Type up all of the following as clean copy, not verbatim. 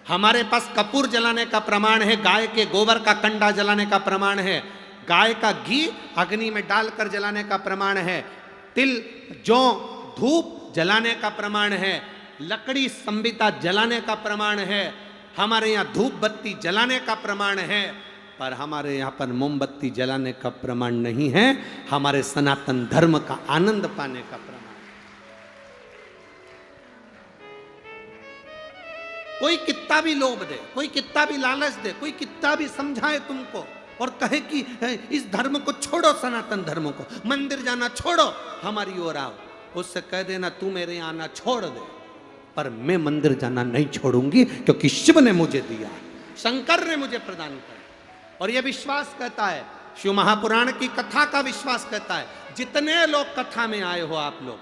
हमारे पास कपूर जलाने का प्रमाण है, गाय के गोबर का कंडा जलाने का प्रमाण है, गाय का घी अग्नि में डालकर जलाने का प्रमाण है, तिल जौ धूप जलाने का प्रमाण है, लकड़ी संबिता जलाने का प्रमाण है, हमारे यहाँ धूप बत्ती जलाने का प्रमाण है, पर हमारे यहाँ पर मोमबत्ती जलाने का प्रमाण नहीं है। हमारे सनातन धर्म का आनंद पाने का प्रमाण। कोई कितना भी लोभ दे, कोई कितना भी लालच दे, कोई कितना भी समझाए तुमको और कहे कि इस धर्म को छोड़ो, सनातन धर्म को, मंदिर जाना छोड़ो, हमारी ओर आओ, उससे कह देना तू मेरे यहाँ आना छोड़ दे, पर मैं मंदिर जाना नहीं छोड़ूंगी, क्योंकि शिव ने मुझे दिया, शंकर ने मुझे प्रदान किया। और यह विश्वास कहता है, शिव महापुराण की कथा का विश्वास कहता है, जितने लोग कथा में आए हो आप लोग,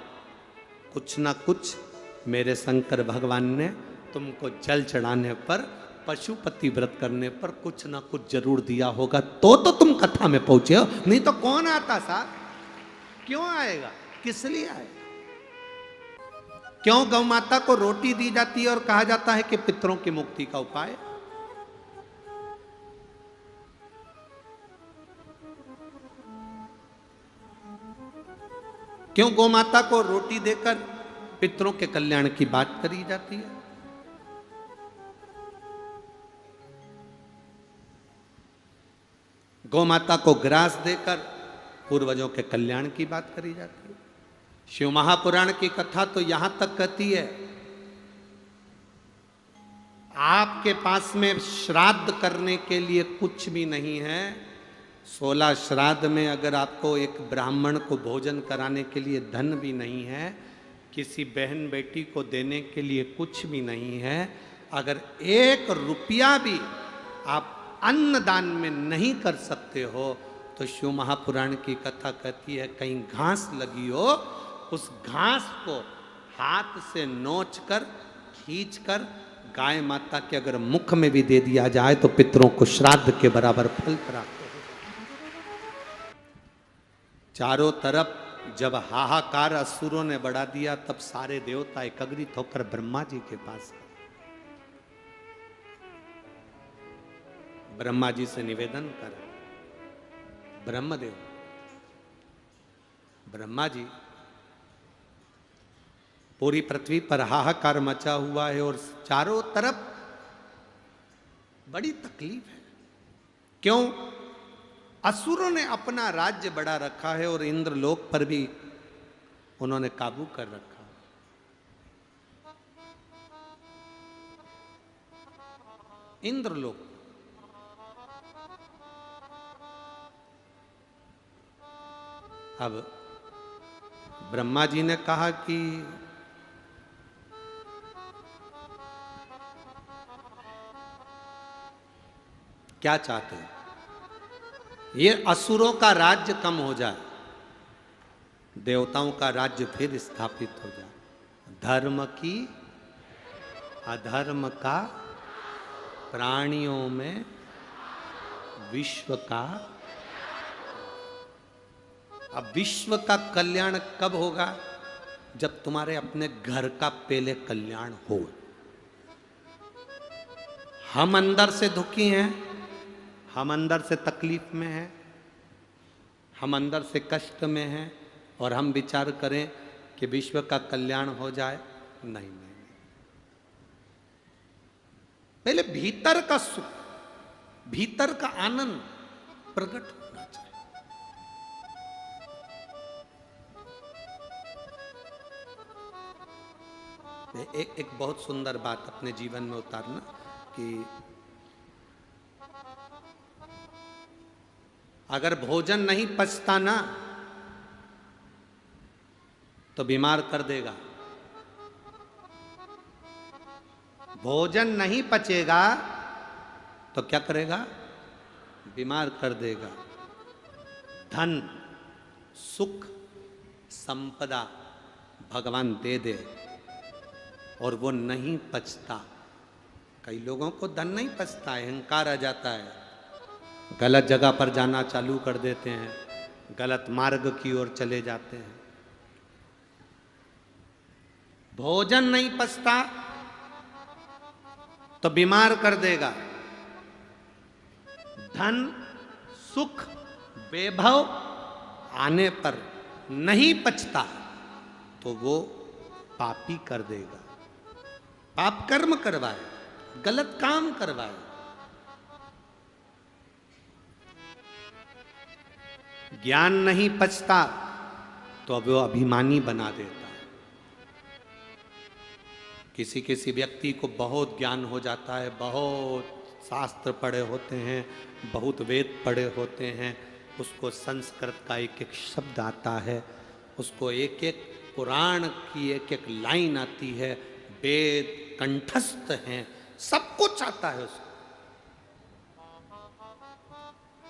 कुछ ना कुछ मेरे शंकर भगवान ने तुमको जल चढ़ाने पर, पशुपति व्रत करने पर कुछ ना कुछ जरूर दिया होगा, तो तुम कथा में पहुंचे हो, नहीं तो कौन आता साहब? क्यों आएगा? किस लिए आएगा? क्यों गौ माता को रोटी दी जाती है और कहा जाता है कि पितरों की मुक्ति का उपाय? क्यों गौ माता को रोटी देकर पितरों के कल्याण की बात करी जाती है? गौ माता को ग्रास देकर पूर्वजों के कल्याण की बात करी जाती है। शिव महापुराण की कथा तो यहां तक कहती है, आपके पास में श्राद्ध करने के लिए कुछ भी नहीं है, 16 श्राद्ध में अगर आपको एक ब्राह्मण को भोजन कराने के लिए धन भी नहीं है, किसी बहन बेटी को देने के लिए कुछ भी नहीं है, अगर 1 रुपया भी आप अन्नदान में नहीं कर सकते हो, तो शिव महापुराण की कथा कहती है कहीं घास लगी हो, उस घास को हाथ से नोच कर खींच कर गाय माता के अगर मुख में भी दे दिया जाए तो पितरों को श्राद्ध के बराबर फल प्राप्त हो। चारों तरफ जब हाहाकार असुरों ने बढ़ा दिया, तब सारे देवता एकत्रित होकर ब्रह्मा जी के पास आए। ब्रह्मा जी से निवेदन करा, ब्रह्मदेव, ब्रह्मा जी, पूरी पृथ्वी पर हाहाकार मचा हुआ है और चारों तरफ बड़ी तकलीफ है। क्यों? असुरों ने अपना राज्य बढ़ा रखा है और इंद्रलोक पर भी उन्होंने काबू कर रखा है। इंद्रलोक, अब ब्रह्मा जी ने कहा कि क्या चाहते हैं? ये असुरों का राज्य कम हो जाए, देवताओं का राज्य फिर स्थापित हो जाए, धर्म की अधर्म का, प्राणियों में विश्व का। अब विश्व का कल्याण कब होगा? जब तुम्हारे अपने घर का पहले कल्याण हो। हम अंदर से दुखी हैं, हम अंदर से तकलीफ में हैं, हम अंदर से कष्ट में हैं, और हम विचार करें कि विश्व का कल्याण हो जाए। नहीं नहीं, पहले भीतर का सुख, भीतर का आनंद प्रकट होना चाहिए। एक बहुत सुंदर बात अपने जीवन में उतारना कि अगर भोजन नहीं पचता ना तो बीमार कर देगा। भोजन नहीं पचेगा तो क्या करेगा? बीमार कर देगा। धन, सुख, संपदा भगवान दे दे और वो नहीं पचता। कई लोगों को धन नहीं पचता है, अहंकार आ जाता है, गलत जगह पर जाना चालू कर देते हैं, गलत मार्ग की ओर चले जाते हैं। भोजन नहीं पचता तो बीमार कर देगा। धन सुख वैभव आने पर नहीं पचता तो वो पापी कर देगा, पाप कर्म करवाए, गलत काम करवाए। ज्ञान नहीं पचता तो अब वो अभिमानी बना देता है। किसी किसी व्यक्ति को बहुत ज्ञान हो जाता है, बहुत शास्त्र पढ़े होते हैं, बहुत वेद पढ़े होते हैं, उसको संस्कृत का एक एक शब्द आता है, उसको एक एक पुराण की एक एक लाइन आती है, वेद कंठस्थ हैं, सब कुछ आता है उसको,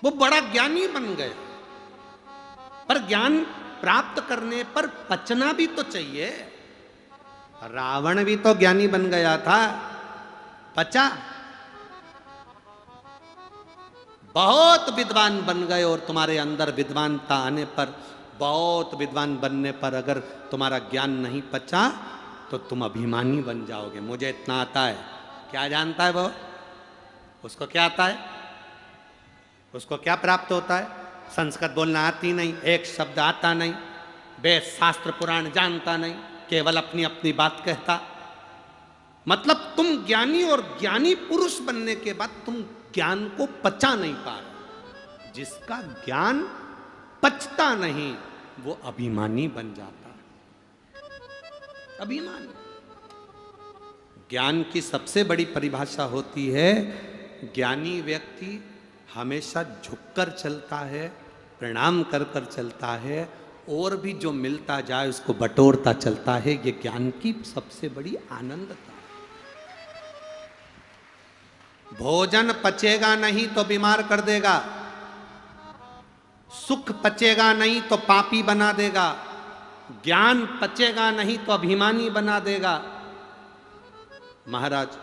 वो बड़ा ज्ञानी बन गया। पर ज्ञान प्राप्त करने पर पचना भी तो चाहिए। रावण भी तो ज्ञानी बन गया था, पचा। बहुत विद्वान बन गए और तुम्हारे अंदर विद्वानता आने पर, बहुत विद्वान बनने पर अगर तुम्हारा ज्ञान नहीं पचा तो तुम अभिमानी बन जाओगे। मुझे इतना आता है, क्या जानता है वो? उसको क्या आता है? उसको क्या प्राप्त होता है? संस्कृत बोलना आती नहीं, एक शब्द आता नहीं, वेद शास्त्र पुराण जानता नहीं, केवल अपनी अपनी बात कहता। मतलब तुम ज्ञानी, और ज्ञानी पुरुष बनने के बाद तुम ज्ञान को पचा नहीं पा रहे। जिसका ज्ञान पचता नहीं वो अभिमानी बन जाता है। अभिमानी। ज्ञान की सबसे बड़ी परिभाषा होती है, ज्ञानी व्यक्ति हमेशा झुककर चलता है, प्रणाम कर कर चलता है, और भी जो मिलता जाए उसको बटोरता चलता है। ये ज्ञान की सबसे बड़ी आनंदता। भोजन पचेगा नहीं तो बीमार कर देगा, सुख पचेगा नहीं तो पापी बना देगा, ज्ञान पचेगा नहीं तो अभिमानी बना देगा। महाराज,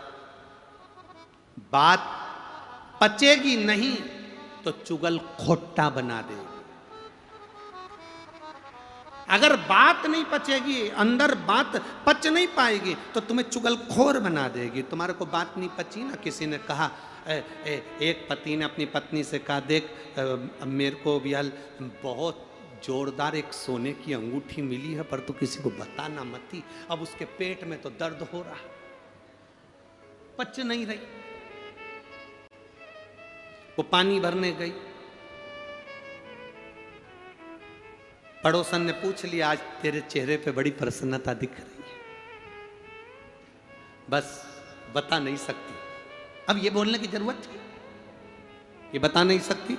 बात पचेगी नहीं तो चुगल खोट्टा बना देगी। अगर बात नहीं पचेगी, अंदर बात पच नहीं पाएगी तो तुम्हें चुगलखोर बना देगी। तुम्हारे को बात नहीं पची ना, किसी ने कहा, एक पति ने अपनी पत्नी से कहा, देख मेरे को भी बहुत जोरदार एक सोने की अंगूठी मिली है, पर तू किसी को बताना मती। अब उसके पेट में तो दर्द हो रहा, पच नहीं रही। वो पानी भरने गई, पड़ोसन ने पूछ लिया, आज तेरे चेहरे पे बड़ी प्रसन्नता दिख रही है, बस बता नहीं सकती। अब ये बोलने की जरूरत थी? ये बता नहीं सकती।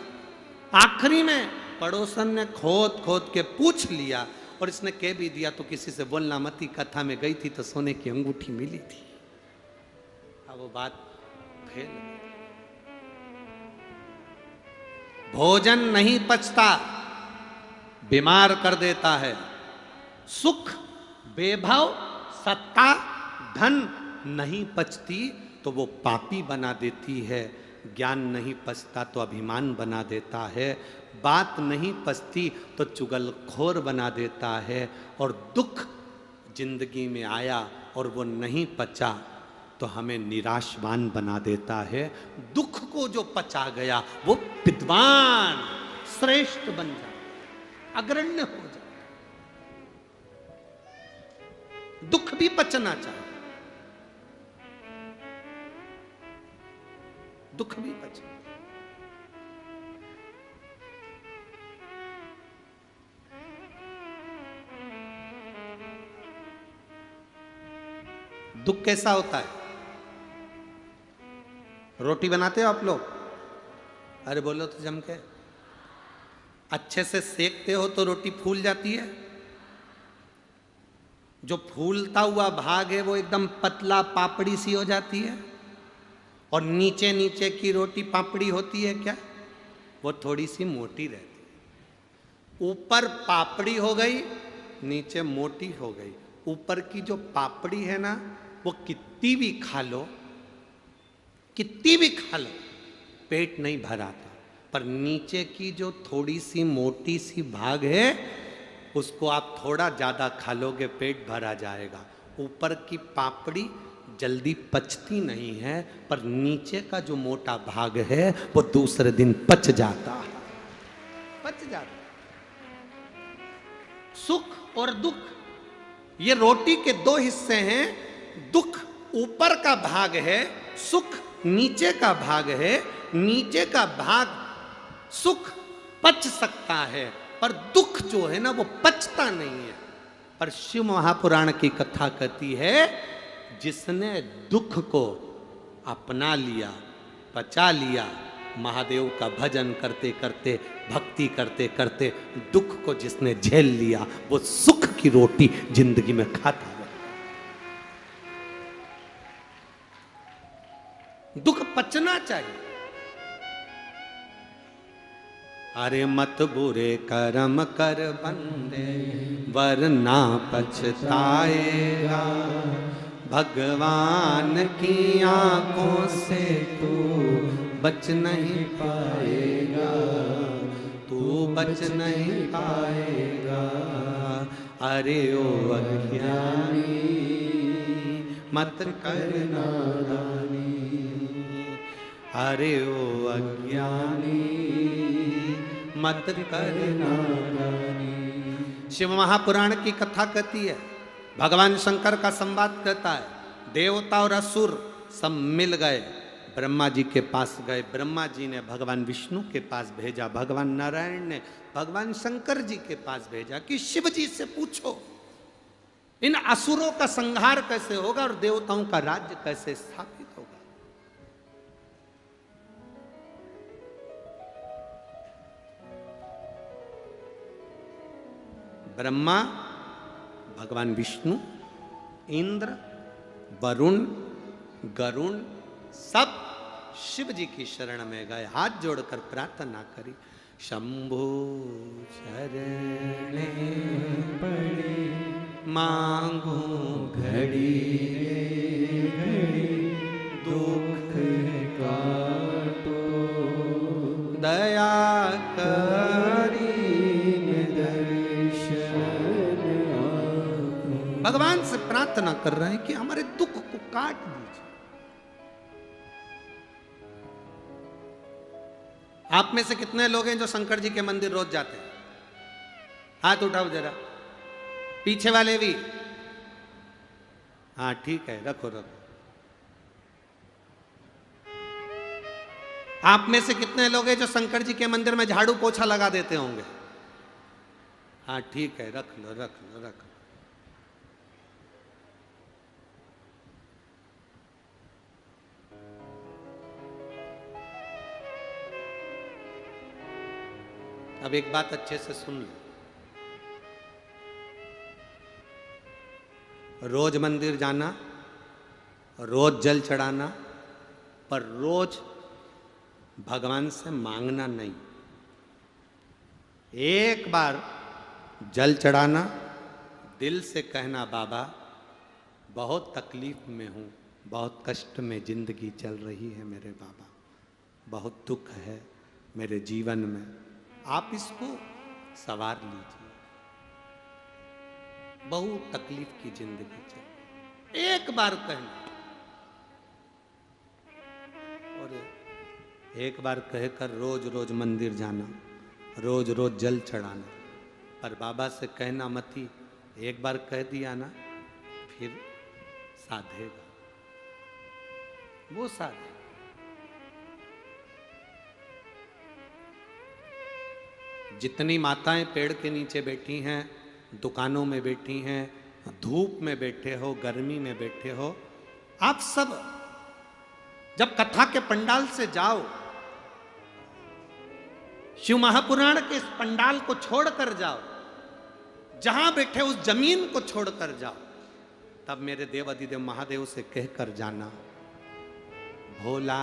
आखिरी में पड़ोसन ने खोद खोद के पूछ लिया और इसने कह भी दिया, तो किसी से बोलना मती, कथा में गई थी तो सोने की अंगूठी मिली थी। अब वो बात फेल। भोजन नहीं पचता, बीमार कर देता है। सुख वैभव सत्ता धन नहीं पचती तो वो पापी बना देती है। ज्ञान नहीं पचता तो अभिमान बना देता है। बात नहीं पचती तो चुगलखोर बना देता है। और दुख जिंदगी में आया और वो नहीं पचा तो हमें निराशवान बना देता है। दुख को जो पचा गया वो विद्वान श्रेष्ठ बन जाता, अग्रण्य हो जाता। दुख भी पचना चाहिए, दुख भी पचे। दुख कैसा होता है? रोटी बनाते हो आप लोग? अरे बोलो तो जम के। अच्छे से सेकते हो तो रोटी फूल जाती है। जो फूलता हुआ भाग है वो एकदम पतला पापड़ी सी हो जाती है, और नीचे नीचे की रोटी पापड़ी होती है क्या? वो थोड़ी सी मोटी रहती है। ऊपर पापड़ी हो गई, नीचे मोटी हो गई। ऊपर की जो पापड़ी है ना, वो कितनी भी खा लो, कितनी भी खा लो, पेट नहीं भराता। पर नीचे की जो थोड़ी सी मोटी सी भाग है, उसको आप थोड़ा ज़्यादा खा लोगे, पेट भरा जाएगा। ऊपर की पापड़ी जल्दी पचती नहीं है, पर नीचे का जो मोटा भाग है वो दूसरे दिन पच जाता है, पच जाता है। सुख और दुख, ये रोटी के दो हिस्से हैं। दुख ऊपर का भाग है, सुख नीचे का भाग है। नीचे का भाग सुख पच सकता है, पर दुख जो है ना वो पचता नहीं है। पर शिव महापुराण की कथा कहती है, जिसने दुख को अपना लिया, पचा लिया, महादेव का भजन करते करते, भक्ति करते करते दुख को जिसने झेल लिया, वो सुख की रोटी जिंदगी में खाता है। दुख पचना चाहिए। अरे मत बुरे कर्म कर बंदे, वरना पछताएगा। भगवान की आंखों से तू बच नहीं पाएगा, तू बच नहीं पाएगा। अरे ओ अज्ञानी मत कर नादानी, अरे ओ अज्ञानी मत कर नादानी। शिव महापुराण की कथा कहती है, भगवान शंकर का संवाद कहता है, देवता और असुर सब मिल गए, ब्रह्मा जी के पास गए। ब्रह्मा जी ने भगवान विष्णु के पास भेजा, भगवान नारायण ने भगवान शंकर जी के पास भेजा कि शिव जी से पूछो इन असुरों का संहार कैसे होगा और देवताओं का राज्य कैसे स्थापित होगा। ब्रह्मा, भगवान विष्णु, इंद्र, वरुण, गरुण सब शिव जी की शरण में गए, हाथ जोड़कर प्रार्थना करी। शंभो शरणे पड़े मांगो घड़ी घड़ी, दुख काटो दया करी दर्शन। भगवान से प्रार्थना कर रहे हैं कि हमारे दुख को काट दीजिए। आप में से कितने लोग हैं जो शंकर जी के मंदिर रोज जाते हैं? हाथ उठाओ जरा, पीछे वाले भी। हाँ ठीक है, रखो रखो। आप में से कितने लोग हैं जो शंकर जी के मंदिर में झाड़ू पोछा लगा देते होंगे? हाँ ठीक है, रख लो रख लो रख लो। अब एक बात अच्छे से सुन लो, रोज मंदिर जाना, रोज जल चढ़ाना, पर रोज भगवान से मांगना नहीं। एक बार जल चढ़ाना, दिल से कहना, बाबा बहुत तकलीफ में हूँ, बहुत कष्ट में जिंदगी चल रही है मेरे बाबा, बहुत दुख है मेरे जीवन में, आप इसको सवार लीजिए, बहुत तकलीफ की जिंदगी चल। एक बार कहना, और एक बार कहकर रोज रोज मंदिर जाना, रोज रोज जल चढ़ाना, पर बाबा से कहना मती, एक बार कह दिया ना फिर साधेगा, वो साधे। जितनी माताएं पेड़ के नीचे बैठी हैं, दुकानों में बैठी हैं, धूप में बैठे हो, गर्मी में बैठे हो, आप सब जब कथा के पंडाल से जाओ, शिव महापुराण के इस पंडाल को छोड़कर जाओ, जहां बैठे उस जमीन को छोड़कर जाओ, तब मेरे देव अधिदेव महादेव से कहकर जाना, भोला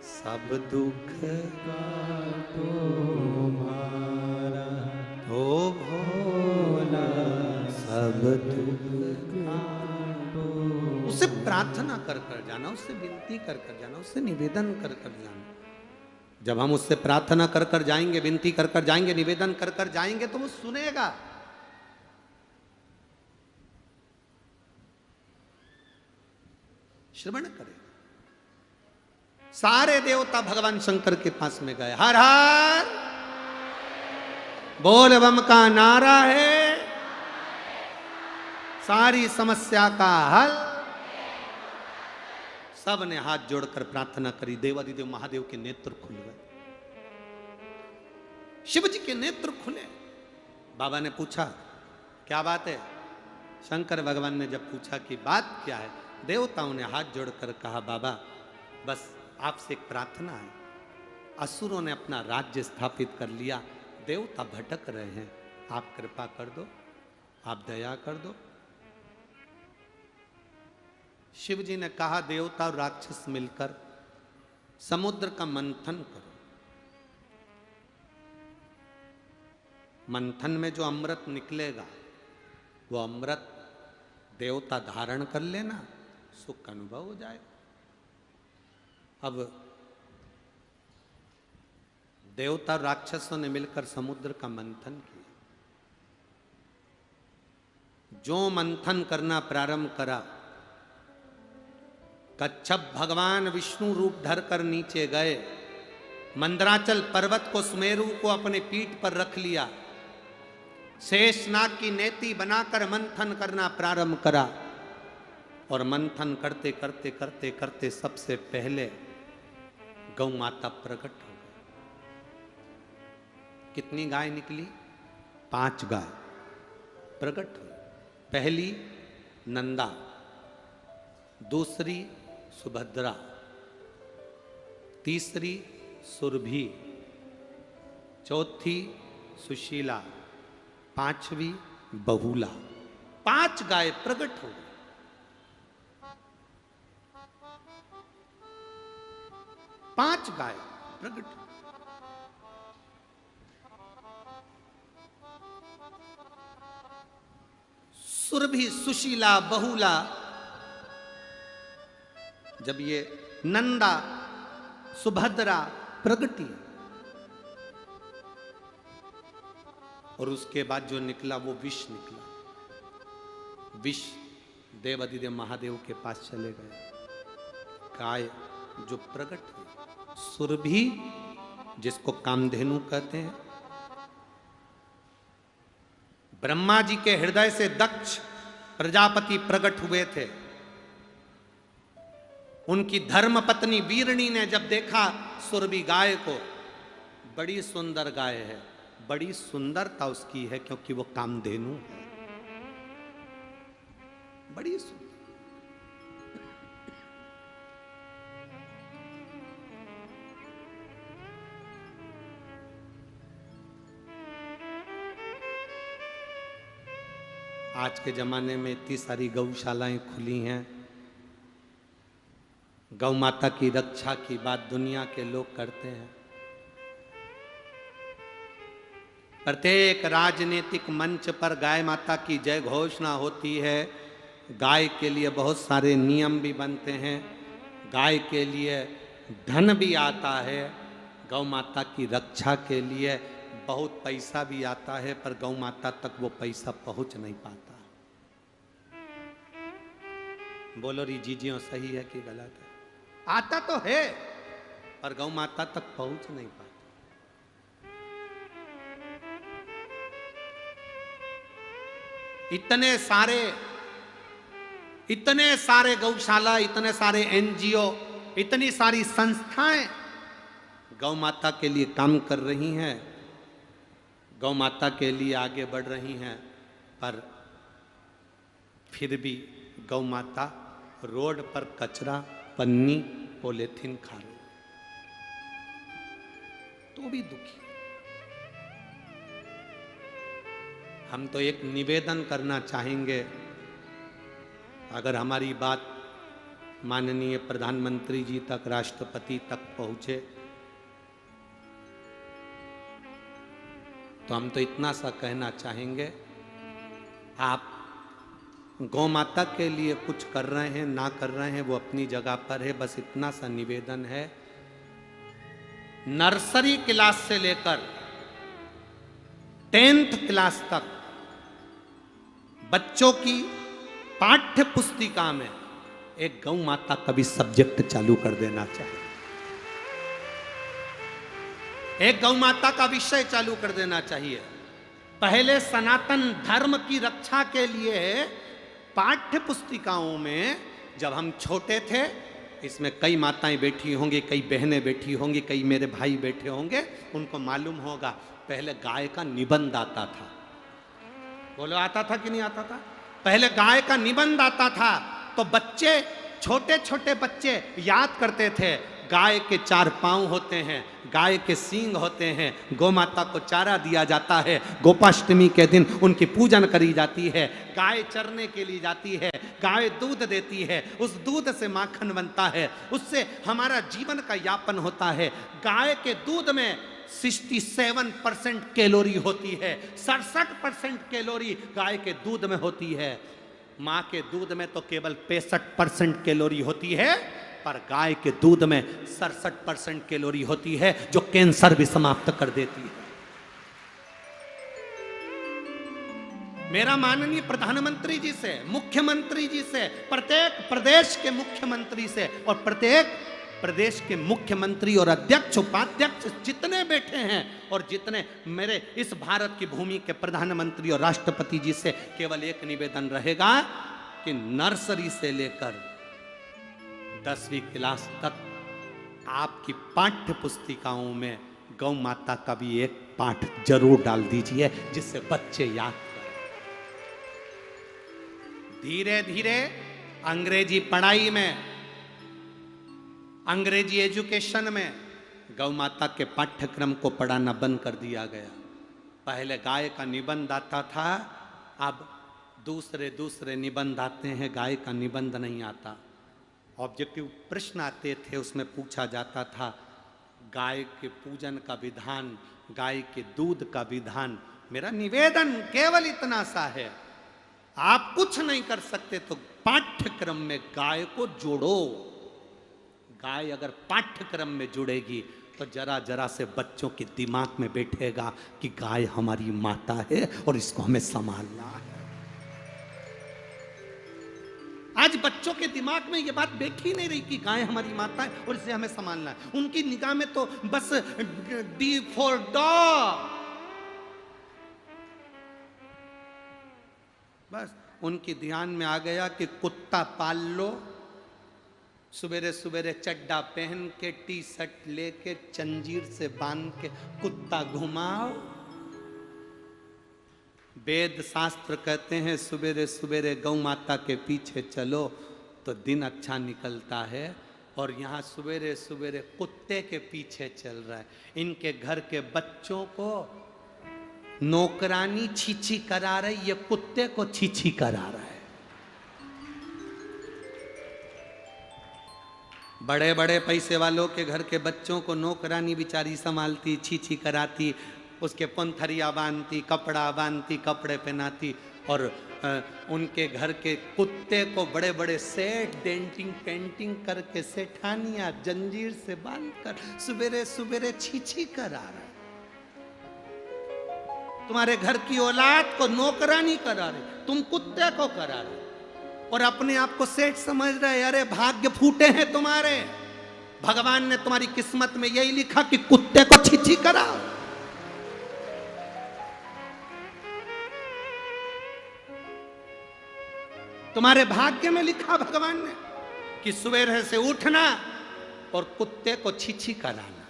सब दुख काटो मारा, ओ भोला सब दुख काटो। उससे प्रार्थना कर कर जाना, उससे विनती कर कर जाना, उससे निवेदन कर कर जाना। जब हम उससे प्रार्थना कर कर जाएंगे, विनती कर कर जाएंगे, निवेदन कर कर जाएंगे, तो वो सुनेगा। श्रवण करेगा। सारे देवता भगवान शंकर के पास में गए, हर हर बोल बम का नारा है, सारी समस्या का हल। सब ने हाथ जोड़कर प्रार्थना करी। देवादिदेव महादेव के नेत्र खुल गए, शिव जी के नेत्र खुले। बाबा ने पूछा क्या बात है? शंकर भगवान ने जब पूछा कि बात क्या है, देवताओं ने हाथ जोड़कर कहा बाबा बस आपसे एक प्रार्थना है। असुरों ने अपना राज्य स्थापित कर लिया, देवता भटक रहे हैं, आप कृपा कर दो, आप दया कर दो। शिव जी ने कहा देवता और राक्षस मिलकर समुद्र का मंथन करो। मंथन में जो अमृत निकलेगा वो अमृत देवता धारण कर लेना, सुख अनुभव हो जाएगा। अब देवता राक्षसों ने मिलकर समुद्र का मंथन किया। जो मंथन करना प्रारंभ करा, कच्छप भगवान विष्णु रूप धरकर नीचे गए, मंदराचल पर्वत को, सुमेरु को अपने पीठ पर रख लिया, शेषनाग की नेति बनाकर मंथन करना प्रारंभ करा। और मंथन करते करते करते करते सबसे पहले गौ माता प्रकट हो गई। कितनी गाय निकली? 5 गाय प्रकट हुई। पहली नंदा, दूसरी सुभद्रा, तीसरी सुरभि, चौथी सुशीला, 5वीं बहुला। 5 गाय प्रकट हो गई। पांच गाय प्रकट। सुरभि, सुशीला, बहुला, जब ये नंदा, सुभद्रा प्रगटी, और उसके बाद जो निकला वो विष निकला। विष देवादिदेव महादेव के पास चले गए। गाय जो प्रकट हुई, सुरभि जिसको कामधेनु कहते हैं, ब्रह्मा जी के हृदय से दक्ष प्रजापति प्रकट हुए थे। उनकी धर्म पत्नी वीरणी ने जब देखा सुरभि गाय को, बड़ी सुंदर गाय है, बड़ी सुंदरता उसकी है क्योंकि वो कामधेनु है, बड़ी सुंदर। आज के जमाने में इतनी सारी गौशालाएं खुली हैं, गौ माता की रक्षा की बात दुनिया के लोग करते हैं। प्रत्येक राजनीतिक मंच पर गाय माता की जय घोषणा होती है। गाय के लिए बहुत सारे नियम भी बनते हैं, गाय के लिए धन भी आता है, गौ माता की रक्षा के लिए बहुत पैसा भी आता है, पर गौ माता तक वो पैसा पहुंच नहीं पाता। बोलो री जीजियों, सही है कि गलत है? आता तो है पर गौ माता तक पहुंच नहीं पाता। इतने सारे गौशाला, इतने सारे एनजीओ, इतनी सारी संस्थाएं गौ माता के लिए काम कर रही हैं, गौ माता के लिए आगे बढ़ रही हैं, पर फिर भी गौ माता रोड पर कचरा, पन्नी, पॉलीथीन खा रही, तो भी दुखी। हम तो एक निवेदन करना चाहेंगे, अगर हमारी बात माननीय प्रधानमंत्री जी तक, राष्ट्रपति तक पहुंचे, तो हम तो इतना सा कहना चाहेंगे, आप गौ माता के लिए कुछ कर रहे हैं ना कर रहे हैं वो अपनी जगह पर है, बस इतना सा निवेदन है, नर्सरी क्लास से लेकर 10th क्लास तक बच्चों की पाठ्य पुस्तिका में एक गौ माता का भी सब्जेक्ट चालू कर देना चाहिए, एक गौ माता का विषय चालू कर देना चाहिए। पहले सनातन धर्म की रक्षा के लिए पाठ्य पुस्तिकाओं में जब हम छोटे थे, इसमें कई माताएं बैठी होंगी, कई बहनें बैठी होंगी, कई मेरे भाई बैठे होंगे, उनको मालूम होगा पहले गाय का निबंध आता था। बोलो आता था कि नहीं आता था? पहले गाय का निबंध आता था तो बच्चे, छोटे छोटे बच्चे याद करते थे, गाय के 4 पांव होते हैं, गाय के सींग होते हैं, गौ माता को चारा दिया जाता है, गोपाष्टमी के दिन उनकी पूजन करी जाती है, गाय चरने के लिए जाती है, गाय दूध देती है, उस दूध से माखन बनता है, उससे हमारा जीवन का यापन होता है। गाय के दूध में 67% कैलोरी होती है, 67% कैलोरी गाय के दूध में होती है। माँ के दूध में तो केवल 65% कैलोरी होती है, पर गाय के दूध में 67% कैलोरी होती है, जो कैंसर भी समाप्त कर देती है। मेरा माननीय प्रधानमंत्री जी से, मुख्यमंत्री जी से, प्रत्येक प्रदेश के मुख्यमंत्री से और प्रत्येक प्रदेश के मुख्यमंत्री और अध्यक्ष उपाध्यक्ष जितने बैठे हैं और जितने मेरे इस भारत की भूमि के प्रधानमंत्री और राष्ट्रपति जी से केवल एक निवेदन रहेगा कि नर्सरी से लेकर 10वीं क्लास तक आपकी पाठ्य पुस्तिकाओं में गौ माता का भी एक पाठ जरूर डाल दीजिए, जिससे बच्चे याद करें। धीरे धीरे अंग्रेजी पढ़ाई में, अंग्रेजी एजुकेशन में गौ माता के पाठ्यक्रम को पढ़ाना बंद कर दिया गया। पहले गाय का निबंध आता था, अब दूसरे निबंध आते हैं, गाय का निबंध नहीं आता। ऑब्जेक्टिव प्रश्न आते थे, उसमें पूछा जाता था गाय के पूजन का विधान, गाय के दूध का विधान। मेरा निवेदन केवल इतना सा है, आप कुछ नहीं कर सकते तो पाठ्यक्रम में गाय को जोड़ो। गाय अगर पाठ्यक्रम में जुड़ेगी तो जरा जरा से बच्चों के दिमाग में बैठेगा कि गाय हमारी माता है और इसको हमें संभालना है। आज बच्चों के दिमाग में ये बात बैठी नहीं रही कि गाय हमारी माता है और इसे हमें संभालना है। उनकी निगाह में तो बस डी फॉर डॉग, बस उनकी ध्यान में आ गया कि कुत्ता पाल लो, सवेरे सवेरे चड्डा पहन के, टी शर्ट लेके, जंजीर से बांध के कुत्ता घुमाओ। वेद शास्त्र कहते हैं सवेरे सवेरे गौ माता के पीछे चलो तो दिन अच्छा निकलता है, और यहाँ सवेरे सवेरे कुत्ते के पीछे चल रहा है। इनके घर के बच्चों को नौकरानी छीछी करा रही, ये कुत्ते को छीछी करा रहा है। बड़े बड़े पैसे वालों के घर के बच्चों को नौकरानी बिचारी संभालती, छीछी कराती, उसके पंथरिया बांधती, कपड़ा बांधती, कपड़े पहनाती, और उनके घर के कुत्ते को बड़े बड़े सेट डेंटिंग पेंटिंग करके सेठानिया जंजीर से बांधकर सवेरे सवेरे छीछी करा रहा है। तुम्हारे घर की औलाद को नौकरानी करा रहे, तुम कुत्ते को करा रहे और अपने आप को सेठ समझ रहे। अरे भाग्य फूटे हैं तुम्हारे, भगवान ने तुम्हारी किस्मत में यही लिखा कि कुत्ते को छीछी कराओ। तुम्हारे भाग्य में लिखा भगवान ने कि सवेरे से उठना और कुत्ते को छीछी कराना,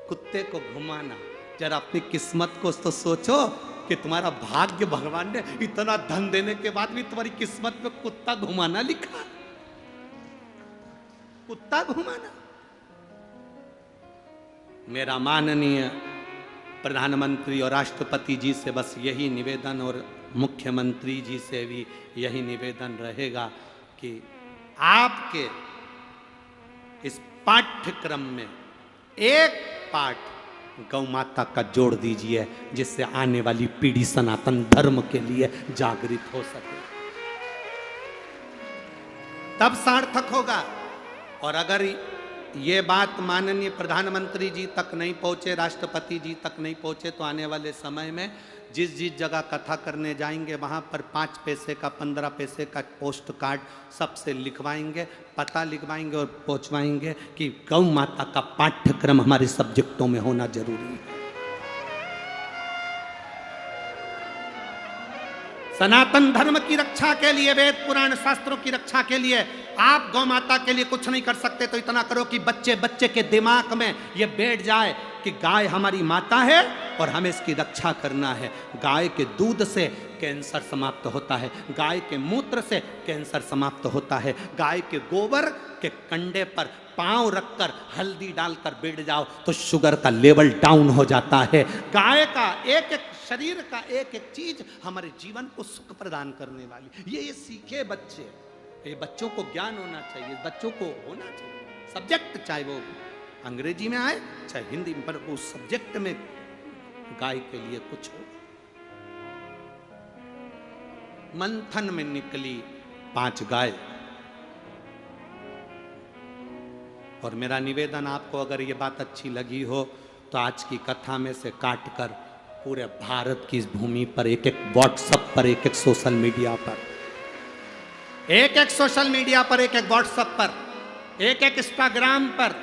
कुत्ते को घुमाना। जरा अपनी किस्मत को तो सोचो कि तुम्हारा भाग्य भगवान ने इतना धन देने के बाद भी तुम्हारी किस्मत में कुत्ता घुमाना लिखा, कुत्ता घुमाना। मेरा माननीय प्रधानमंत्री और राष्ट्रपति जी से बस यही निवेदन, और मुख्यमंत्री जी से भी यही निवेदन रहेगा कि आपके इस पाठ्यक्रम में एक पाठ गौ माता का जोड़ दीजिए, जिससे आने वाली पीढ़ी सनातन धर्म के लिए जागृत हो सके, तब सार्थक होगा। और अगर ये बात माननीय प्रधानमंत्री जी तक नहीं पहुंचे, राष्ट्रपति जी तक नहीं पहुंचे, तो आने वाले समय में जिस जिस जगह कथा करने जाएंगे वहाँ पर 5 पैसे का 15 पैसे का पोस्ट कार्ड सबसे लिखवाएंगे, पता लिखवाएंगे और पहुँचवाएंगे कि गौ माता का पाठ्यक्रम हमारे सब्जेक्टों में होना जरूरी है। सनातन धर्म की रक्षा के लिए, वेद पुराण शास्त्रों की रक्षा के लिए आप गौ माता के लिए कुछ नहीं कर सकते तो इतना करो कि बच्चे बच्चे के दिमाग में ये बैठ जाए कि गाय हमारी माता है और हमें इसकी रक्षा करना है। गाय के दूध से कैंसर समाप्त होता है, गाय के मूत्र से कैंसर समाप्त होता है। गाय के गोबर के कंडे पर पांव रखकर हल्दी डालकर बैठ जाओ तो शुगर का लेवल डाउन हो जाता है। गाय का एक एक शरीर का एक एक चीज हमारे जीवन को सुख प्रदान करने वाली, ये सीखे बच्चे, ये बच्चों को ज्ञान होना चाहिए, बच्चों को होना चाहिए सब्जेक्ट, चाहे वो अंग्रेजी में आए चाहे हिंदी में, पर उस सब्जेक्ट में गाय के लिए कुछ हो। मंथन में निकली 5 गाय, और मेरा निवेदन आपको अगर ये बात अच्छी लगी हो तो आज की कथा में से काट कर पूरे भारत की इस भूमि पर एक एक व्हाट्सएप पर, एक एक सोशल मीडिया पर, एक एक सोशल मीडिया पर, एक एक व्हाट्सएप पर, एक एक इंस्टाग्राम पर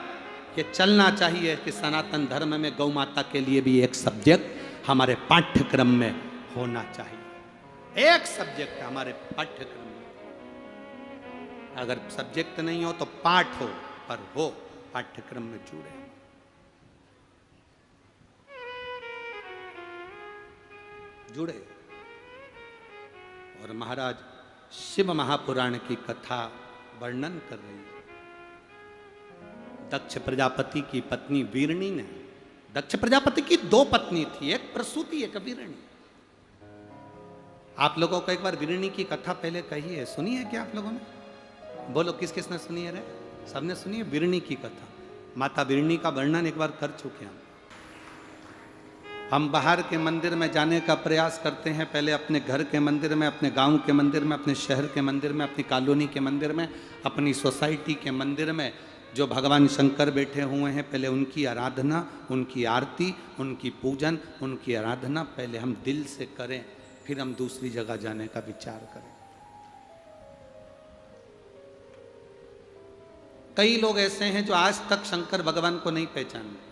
ये चलना चाहिए कि सनातन धर्म में गौ माता के लिए भी एक सब्जेक्ट हमारे पाठ्यक्रम में होना चाहिए। एक सब्जेक्ट हमारे पाठ्यक्रम में, अगर सब्जेक्ट नहीं हो तो पाठ हो, पर हो पाठ्यक्रम में जुड़े। जुड़े और महाराज शिव महापुराण की कथा वर्णन कर रही है। दक्ष प्रजापति की पत्नी वीरणी ने, दक्ष प्रजापति की 2 पत्नी थी, एक प्रसूति एक वीरणी। आप लोगों को एक बार वीरणी की कथा पहले कही है, सुनी है क्या आप लोगों ने? बोलो किस किसने सुनी है रे? सबने सुनी है वीरणी की कथा। माता वीरणी का वर्णन एक बार कर चुके हैं हम। बाहर के मंदिर में जाने का प्रयास करते हैं, पहले अपने घर के मंदिर में, अपने गांव के मंदिर में, अपने शहर के मंदिर में, अपनी कॉलोनी के मंदिर में, अपनी सोसाइटी के मंदिर में जो भगवान शंकर बैठे हुए हैं, पहले उनकी आराधना, उनकी आरती, उनकी पूजन, उनकी आराधना पहले हम दिल से करें, फिर हम दूसरी जगह जाने का विचार करें। कई लोग ऐसे हैं जो आज तक शंकर भगवान को नहीं पहचाने,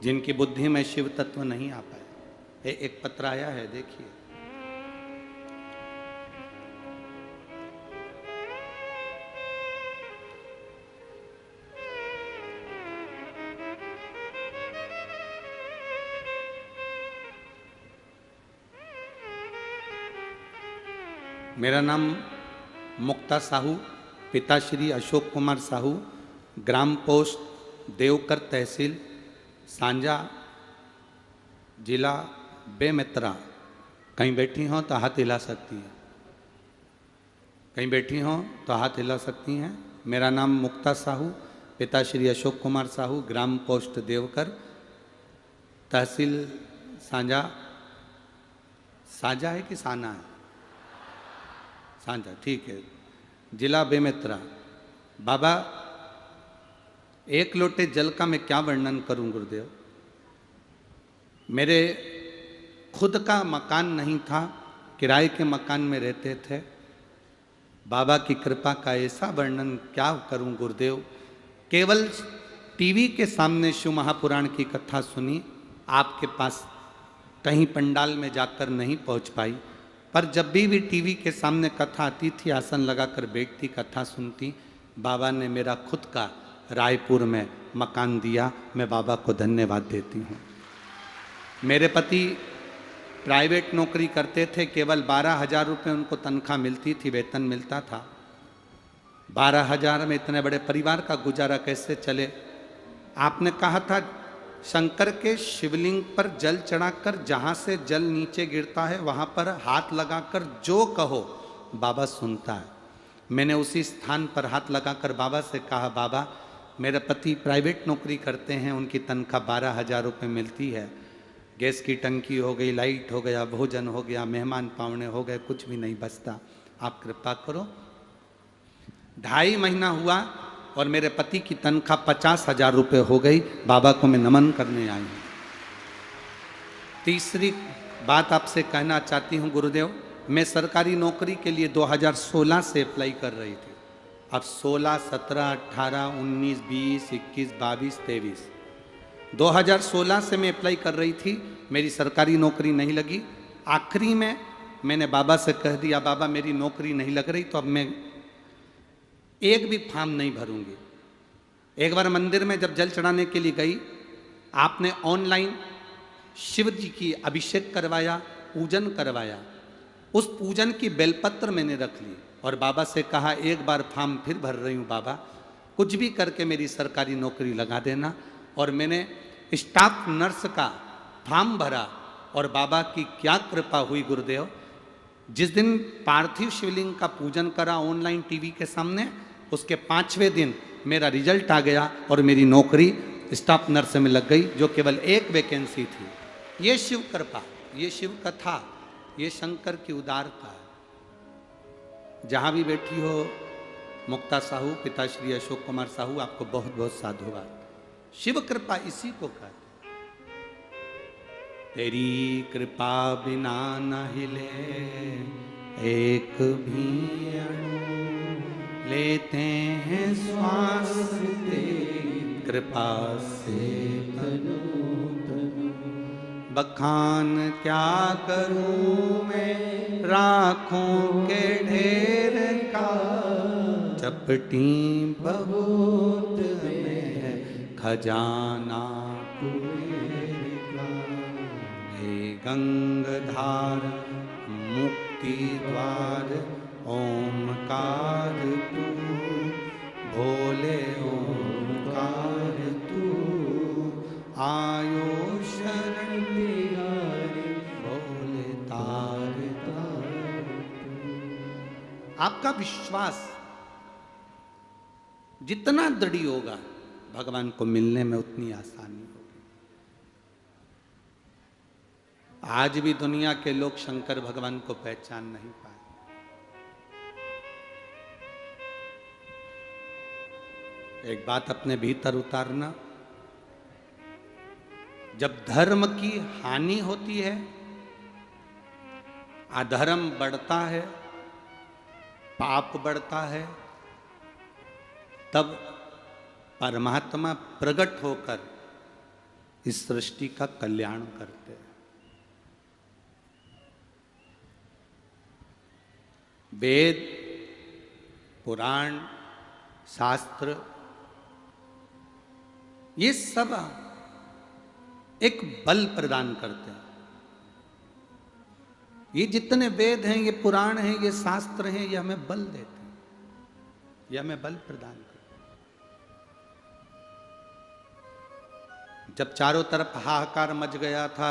जिनकी बुद्धि में शिव तत्व नहीं आ पाए। एक पत्र आया है, देखिए। मेरा नाम मुक्ता साहू, पिता श्री अशोक कुमार साहू, ग्राम पोस्ट देवकर, तहसील सांजा, जिला बेमेतरा। कहीं बैठी हों तो हाथ हिला सकती हैं, कहीं बैठी हों तो हाथ हिला सकती हैं। मेरा नाम मुक्ता साहू, पिता श्री अशोक कुमार साहू, ग्राम पोस्ट देवकर, तहसील सांजा। साजा है कि साना है? सांझा, ठीक है। जिला बेमेतरा। बाबा, 1 लोटे जल का मैं क्या वर्णन करूं गुरुदेव। मेरे खुद का मकान नहीं था, किराए के मकान में रहते थे। बाबा की कृपा का ऐसा वर्णन क्या करूं गुरुदेव। केवल टीवी के सामने शिव महापुराण की कथा सुनी, आपके पास कहीं पंडाल में जाकर नहीं पहुंच पाई, पर जब भी टीवी के सामने कथा आती थी, आसन लगाकर बैठती, कथा सुनती। बाबा ने मेरा खुद का रायपुर में मकान दिया, मैं बाबा को धन्यवाद देती हूँ। मेरे पति प्राइवेट नौकरी करते थे, केवल 12,000 रुपये उनको तनख्वाह मिलती थी, वेतन मिलता था। 12,000 में इतने बड़े परिवार का गुजारा कैसे चले। आपने कहा था शंकर के शिवलिंग पर जल चढ़ाकर जहाँ से जल नीचे गिरता है वहाँ पर हाथ लगाकर जो कहो बाबा सुनता है। मैंने उसी स्थान पर हाथ लगाकर बाबा से कहा, बाबा मेरे पति प्राइवेट नौकरी करते हैं, उनकी तनख्वाह 12,000 रुपये मिलती है, गैस की टंकी हो गई, लाइट हो गया, भोजन हो गया, मेहमान पावने हो गए, कुछ भी नहीं बचता, आप कृपा करो। 2.5 महीना हुआ और मेरे पति की तनख्वाह 50,000 रुपये हो गई। बाबा को मैं नमन करने आई हूँ। तीसरी बात आपसे कहना चाहती हूँ गुरुदेव, मैं सरकारी नौकरी के लिए 2016 से अप्लाई कर रही थी। अब 16, 17, 18, 19, 20, 21, 22, 23, 2016 से मैं अप्लाई कर रही थी, मेरी सरकारी नौकरी नहीं लगी। आखिरी में मैंने बाबा से कह दिया, बाबा मेरी नौकरी नहीं लग रही तो अब मैं एक भी फॉर्म नहीं भरूंगी। एक बार मंदिर में जब जल चढ़ाने के लिए गई, आपने ऑनलाइन शिव जी की अभिषेक करवाया, पूजन करवाया। उस पूजन की बेलपत्र मैंने रख ली और बाबा से कहा एक बार फॉर्म फिर भर रही हूँ बाबा, कुछ भी करके मेरी सरकारी नौकरी लगा देना। और मैंने स्टाफ नर्स का फॉर्म भरा और बाबा की क्या कृपा हुई गुरुदेव। जिस दिन पार्थिव शिवलिंग का पूजन करा ऑनलाइन टीवी के सामने, उसके 5वें दिन मेरा रिजल्ट आ गया और मेरी नौकरी स्टाफ नर्स में लग गई, जो केवल एक वैकेंसी थी। ये शिव कृपा, ये शिव कथा, ये शंकर की उदारता है। जहां भी बैठी हो मुक्ता साहू, पिताश्री अशोक कुमार साहू, आपको बहुत बहुत साधुवाद। शिव कृपा इसी को कहते। तेरी कृपा बिना न हिले एक भी अणु, लेते हैं श्वास तेरी कृपा से तनु तनु। बखान क्या करूं मैं राखों के ढेर का, चपटी बहुत में खजाना कुबेर का। हे गंगाधार मुक्ति द्वार ओमकार तू, भोले ओमकार तू, आयो शरण तिहारी भोले तार तार। आपका विश्वास जितना दृढ़ होगा, भगवान को मिलने में उतनी आसानी होगी। आज भी दुनिया के लोग शंकर भगवान को पहचान नहीं पाए। एक बात अपने भीतर उतारना, जब धर्म की हानि होती है, अधर्म बढ़ता है, पाप बढ़ता है, तब परमात्मा प्रकट होकर इस सृष्टि का कल्याण करते हैं। वेद, पुराण, शास्त्र, ये सब एक बल प्रदान करते हैं। ये जितने वेद हैं, ये पुराण हैं, ये शास्त्र हैं, ये हमें बल देते हैं, ये हमें बल प्रदान करते हैं। जब चारों तरफ हाहाकार मच गया था,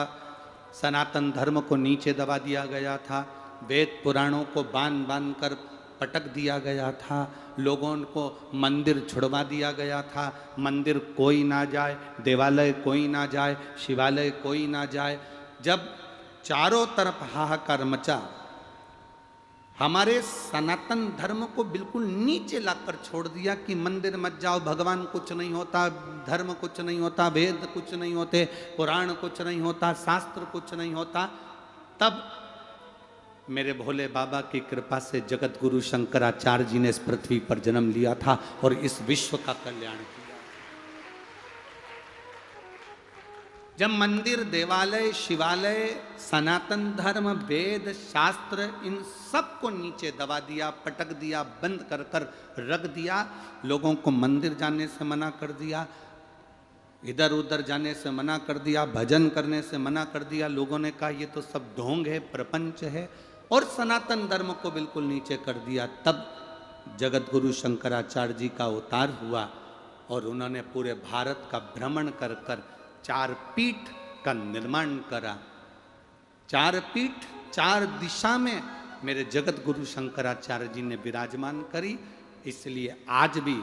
सनातन धर्म को नीचे दबा दिया गया था, वेद पुराणों को बांध बांध कर पटक दिया गया था, लोगों को मंदिर छुड़वा दिया गया था, मंदिर कोई ना जाए, देवालय कोई ना जाए, शिवालय कोई ना जाए। जब चारों तरफ हाहाकार मचा, हमारे सनातन धर्म को बिल्कुल नीचे लाकर छोड़ दिया कि मंदिर मत जाओ, भगवान कुछ नहीं होता, धर्म कुछ नहीं होता, वेद कुछ नहीं होते, पुराण कुछ नहीं होता, शास्त्र कुछ नहीं होता। तब मेरे भोले बाबा की कृपा से जगत गुरु शंकराचार्य जी ने इस पृथ्वी पर जन्म लिया था और इस विश्व का कल्याण किया। जब मंदिर, देवालय, शिवालय, सनातन धर्म, वेद, शास्त्र, इन सब को नीचे दबा दिया, पटक दिया, बंद कर कर रख दिया, लोगों को मंदिर जाने से मना कर दिया, इधर उधर जाने से मना कर दिया, भजन करने से मना कर दिया, लोगों ने कहा ये तो सब ढोंग है, प्रपंच है, और सनातन धर्म को बिल्कुल नीचे कर दिया। तब जगत गुरु शंकराचार्य जी का अवतार हुआ और उन्होंने पूरे भारत का भ्रमण कर कर 4 पीठ का निर्माण करा। 4 पीठ 4 दिशा में मेरे जगत गुरु शंकराचार्य जी ने विराजमान करी। इसलिए आज भी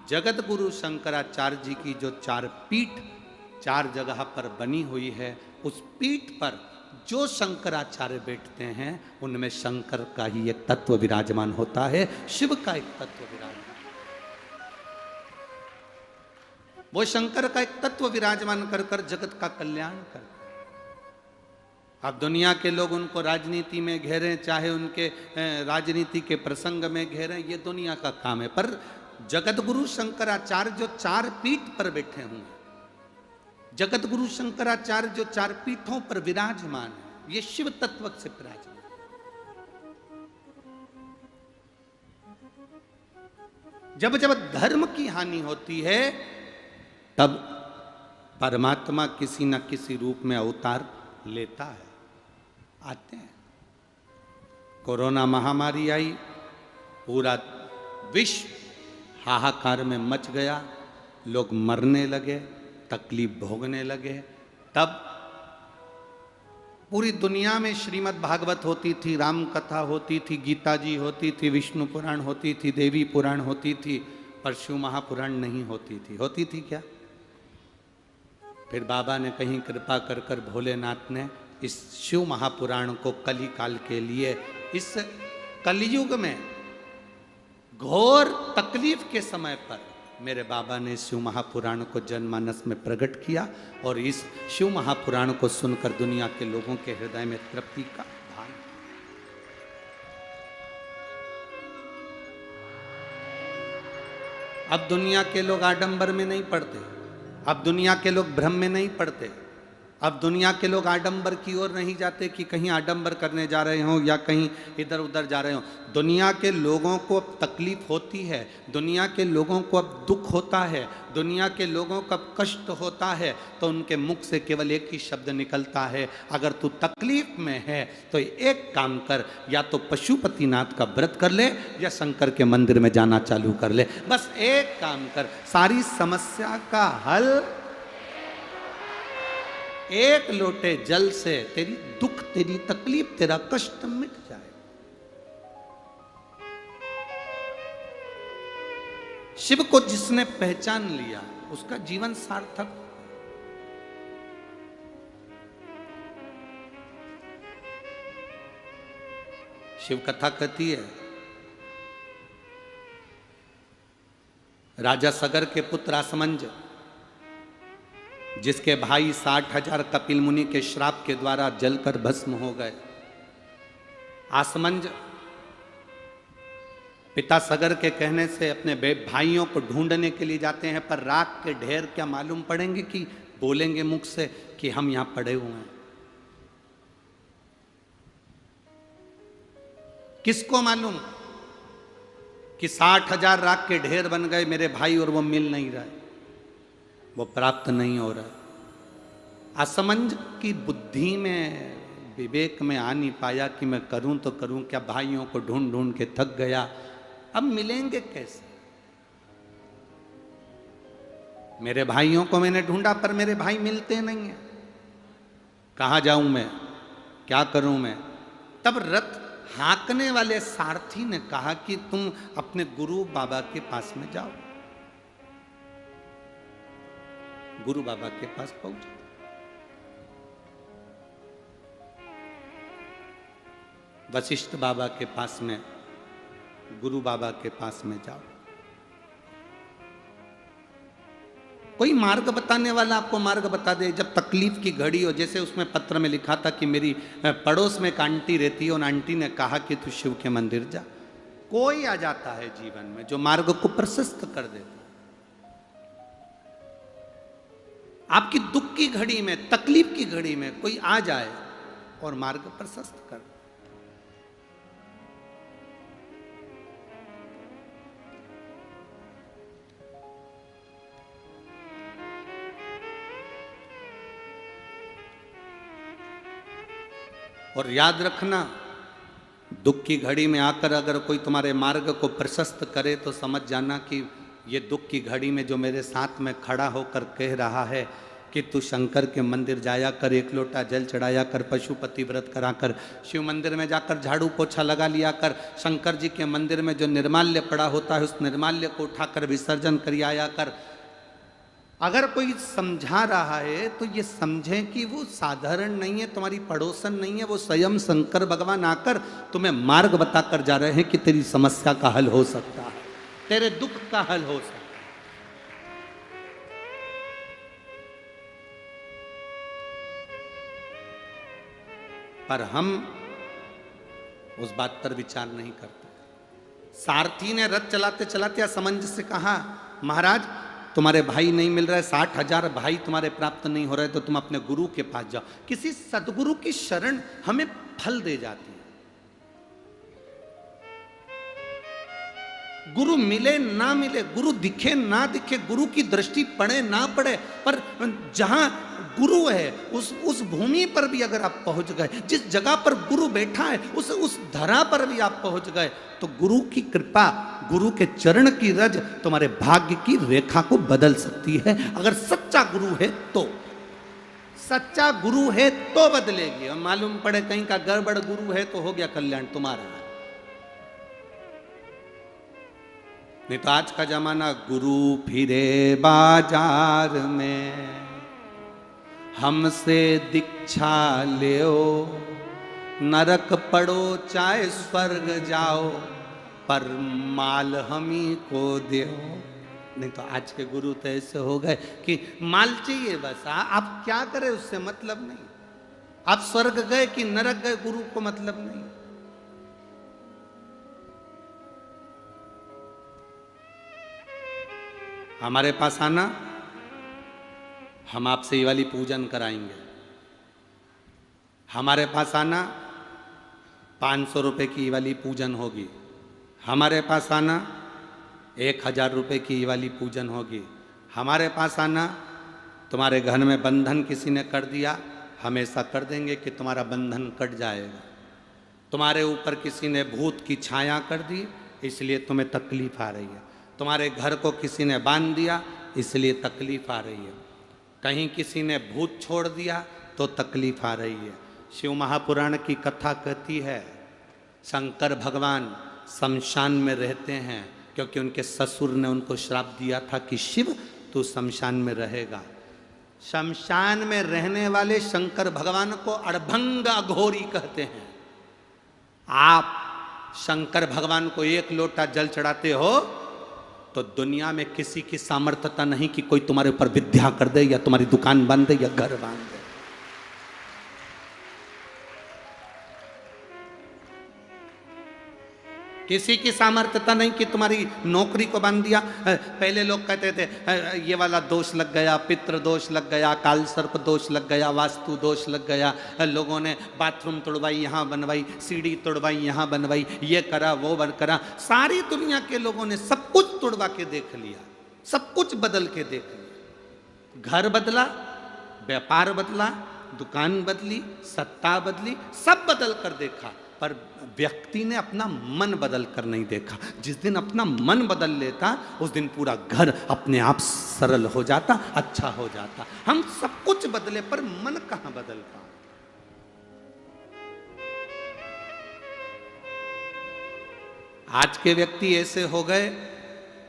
जगत गुरु शंकराचार्य जी की जो 4 पीठ 4 जगह पर बनी हुई है, उस पीठ पर जो शंकराचार्य बैठते हैं, उनमें शंकर का ही एक तत्व विराजमान होता है, शिव का एक तत्व विराजमान, वो शंकर का एक तत्व विराजमान कर कर जगत का कल्याण करते। अब दुनिया के लोग उनको राजनीति में घेरें, चाहे उनके राजनीति के प्रसंग में घेरें, ये दुनिया का काम है। पर जगत गुरु शंकराचार्य जो चार पीठ पर बैठे हुए, जगत गुरु शंकराचार्य जो चार पीठों पर विराजमान है, ये शिव तत्व से विराजमान। जब जब धर्म की हानि होती है, तब परमात्मा किसी न किसी रूप में अवतार लेता है, आते हैं। कोरोना महामारी आई, पूरा विश्व हाहाकार में मच गया, लोग मरने लगे, तकलीफ भोगने लगे। तब पूरी दुनिया में श्रीमद् भागवत होती थी, राम कथा होती थी, गीता जी होती थी, विष्णु पुराण होती थी, देवी पुराण होती थी, पर शिव महापुराण नहीं होती थी। होती थी क्या? फिर बाबा ने कहीं कृपा कर कर भोलेनाथ ने इस शिव महापुराण को कली काल के लिए, इस कलयुग में घोर तकलीफ के समय पर मेरे बाबा ने शिव महापुराण को जनमानस में प्रकट किया, और इस शिव महापुराण को सुनकर दुनिया के लोगों के हृदय में तृप्ति का भान। अब दुनिया के लोग आडंबर में नहीं पड़ते, अब दुनिया के लोग भ्रम में नहीं पड़ते, अब दुनिया के लोग आडंबर की ओर नहीं जाते कि कहीं आडंबर करने जा रहे हों या कहीं इधर उधर जा रहे हों। दुनिया के लोगों को अब तकलीफ होती है, दुनिया के लोगों को अब दुख होता है, दुनिया के लोगों को अब कष्ट होता है, तो उनके मुख से केवल एक ही शब्द निकलता है, अगर तू तकलीफ में है तो एक काम कर, या तो पशुपतिनाथ का व्रत कर ले या शंकर के मंदिर में जाना चालू कर ले। बस एक काम कर, सारी समस्या का हल एक लोटे जल से, तेरी दुख, तेरी तकलीफ, तेरा कष्ट मिट जाए। शिव को जिसने पहचान लिया उसका जीवन सार्थक। शिव कथा कहती है, राजा सगर के पुत्र आसमंज, जिसके भाई 60,000 कपिल मुनि के श्राप के द्वारा जलकर भस्म हो गए। आसमंज पिता सगर के कहने से अपने भाइयों को ढूंढने के लिए जाते हैं, पर राख के ढेर क्या मालूम पड़ेंगे कि बोलेंगे मुख से कि हम यहां पड़े हुए हैं। किसको मालूम कि 60,000 राख के ढेर बन गए मेरे भाई, और वो मिल नहीं रहा है, वो प्राप्त नहीं हो रहा। असमंज की बुद्धि में, विवेक में आ नहीं पाया कि मैं करूं तो करूं क्या, भाइयों को ढूंढ ढूंढ के थक गया, अब मिलेंगे कैसे। मेरे भाइयों को मैंने ढूंढा पर मेरे भाई मिलते नहीं हैं, कहां जाऊं मैं, क्या करूं मैं। तब रथ हाँकने वाले सारथी ने कहा कि तुम अपने गुरु बाबा के पास में जाओ। गुरु बाबा के पास पहुंचे। वशिष्ठ बाबा के पास में, गुरु बाबा के पास में जाओ। कोई मार्ग बताने वाला आपको मार्ग बता दे। जब तकलीफ की घड़ी हो, जैसे उसमें पत्र में लिखा था कि मेरी पड़ोस में एक आंटी रहती है, उन आंटी ने कहा कि तू शिव के मंदिर जा। कोई आ जाता है जीवन में जो मार्ग को प्रशस्त कर देता। आपकी दुख की घड़ी में, तकलीफ की घड़ी में कोई आ जाए और मार्ग प्रशस्त कर। और याद रखना, दुख की घड़ी में आकर अगर कोई तुम्हारे मार्ग को प्रशस्त करे तो समझ जाना कि ये दुख की घड़ी में जो मेरे साथ में खड़ा होकर कह रहा है कि तू शंकर के मंदिर जाया कर, एक लोटा जल चढ़ाया कर, पशुपति व्रत करा कर, शिव मंदिर में जाकर झाड़ू पोछा लगा लिया कर, शंकर जी के मंदिर में जो निर्माल्य पड़ा होता है उस निर्माल्य को उठाकर विसर्जन कर आया कर। अगर कोई समझा रहा है तो ये समझें कि वो साधारण नहीं है, तुम्हारी पड़ोसन नहीं है, वो स्वयं शंकर भगवान आकर तुम्हें मार्ग बताकर जा रहे हैं कि तेरी समस्या का हल हो सकता है, तेरे दुख का हल हो सकता है। पर हम उस बात पर विचार नहीं करते। सारथी ने रथ चलाते चलाते असमंजस से कहा, महाराज तुम्हारे भाई नहीं मिल रहे, 60,000 भाई तुम्हारे प्राप्त नहीं हो रहे, तो तुम अपने गुरु के पास जाओ। किसी सदगुरु की शरण हमें फल दे जाती है। गुरु मिले ना मिले, गुरु दिखे ना दिखे, गुरु की दृष्टि पड़े ना पड़े, पर जहां गुरु है उस भूमि पर भी अगर आप पहुंच गए, जिस जगह पर गुरु बैठा है उस धरा पर भी आप पहुंच गए, तो गुरु की कृपा, गुरु के चरण की रज तुम्हारे भाग्य की रेखा को बदल सकती है। अगर सच्चा गुरु है तो, सच्चा गुरु है तो बदलेगी। और मालूम पड़े कहीं का गड़बड़ गुरु है तो हो गया कल्याण तुम्हारा। नहीं तो आज का जमाना, गुरु फिरे बाजार में हमसे दीक्षा लेओ, नरक पड़ो चाहे स्वर्ग जाओ, पर माल हमी को देओ। नहीं तो आज के गुरु तो ऐसे हो गए कि माल चाहिए बस, आप क्या करें उससे मतलब नहीं। आप स्वर्ग गए कि नरक गए, गुरु को मतलब नहीं। हमारे पास आना, हम आपसे ये वाली पूजन कराएंगे। हमारे पास आना, 500 रुपए की ये वाली पूजन होगी। हमारे पास आना, 1000 रुपए की ये वाली पूजन होगी। हमारे पास आना, तुम्हारे घर में बंधन किसी ने कर दिया, हम ऐसा कर देंगे कि तुम्हारा बंधन कट जाएगा। तुम्हारे ऊपर किसी ने भूत की छाया कर दी, इसलिए तुम्हें तकलीफ आ रही है। तुम्हारे घर को किसी ने बांध दिया, इसलिए तकलीफ आ रही है। कहीं किसी ने भूत छोड़ दिया तो तकलीफ आ रही है। शिव महापुराण की कथा कहती है, शंकर भगवान शमशान में रहते हैं, क्योंकि उनके ससुर ने उनको श्राप दिया था कि शिव तू शमशान में रहेगा। शमशान में रहने वाले शंकर भगवान को अड़भंग अघोरी कहते हैं। आप शंकर भगवान को 1 लोटा जल चढ़ाते हो तो दुनिया में किसी की सामर्थ्यता नहीं कि कोई तुम्हारे ऊपर विद्या कर दे, या तुम्हारी दुकान बांध दे, या घर बांध दे। किसी की सामर्थ्यता नहीं कि तुम्हारी नौकरी को बांध दिया। पहले लोग कहते थे ये वाला दोष लग गया, पितृ दोष लग गया, काल सर्प दोष लग गया, वास्तु दोष लग गया। लोगों ने बाथरूम तोड़वाई, यहाँ बनवाई, सीढ़ी तोड़वाई, यहाँ बनवाई, ये करा वो करा। सारी दुनिया के लोगों ने सब कुछ तोड़वा के देख लिया, सब कुछ बदल के देख लिया। घर बदला, व्यापार बदला, दुकान बदली, सत्ता बदली, सब बदल कर देखा, पर व्यक्ति ने अपना मन बदल कर नहीं देखा। जिस दिन अपना मन बदल लेता, उस दिन पूरा घर अपने आप सरल हो जाता, अच्छा हो जाता। हम सब कुछ बदले, पर मन कहां बदलता। आज के व्यक्ति ऐसे हो गए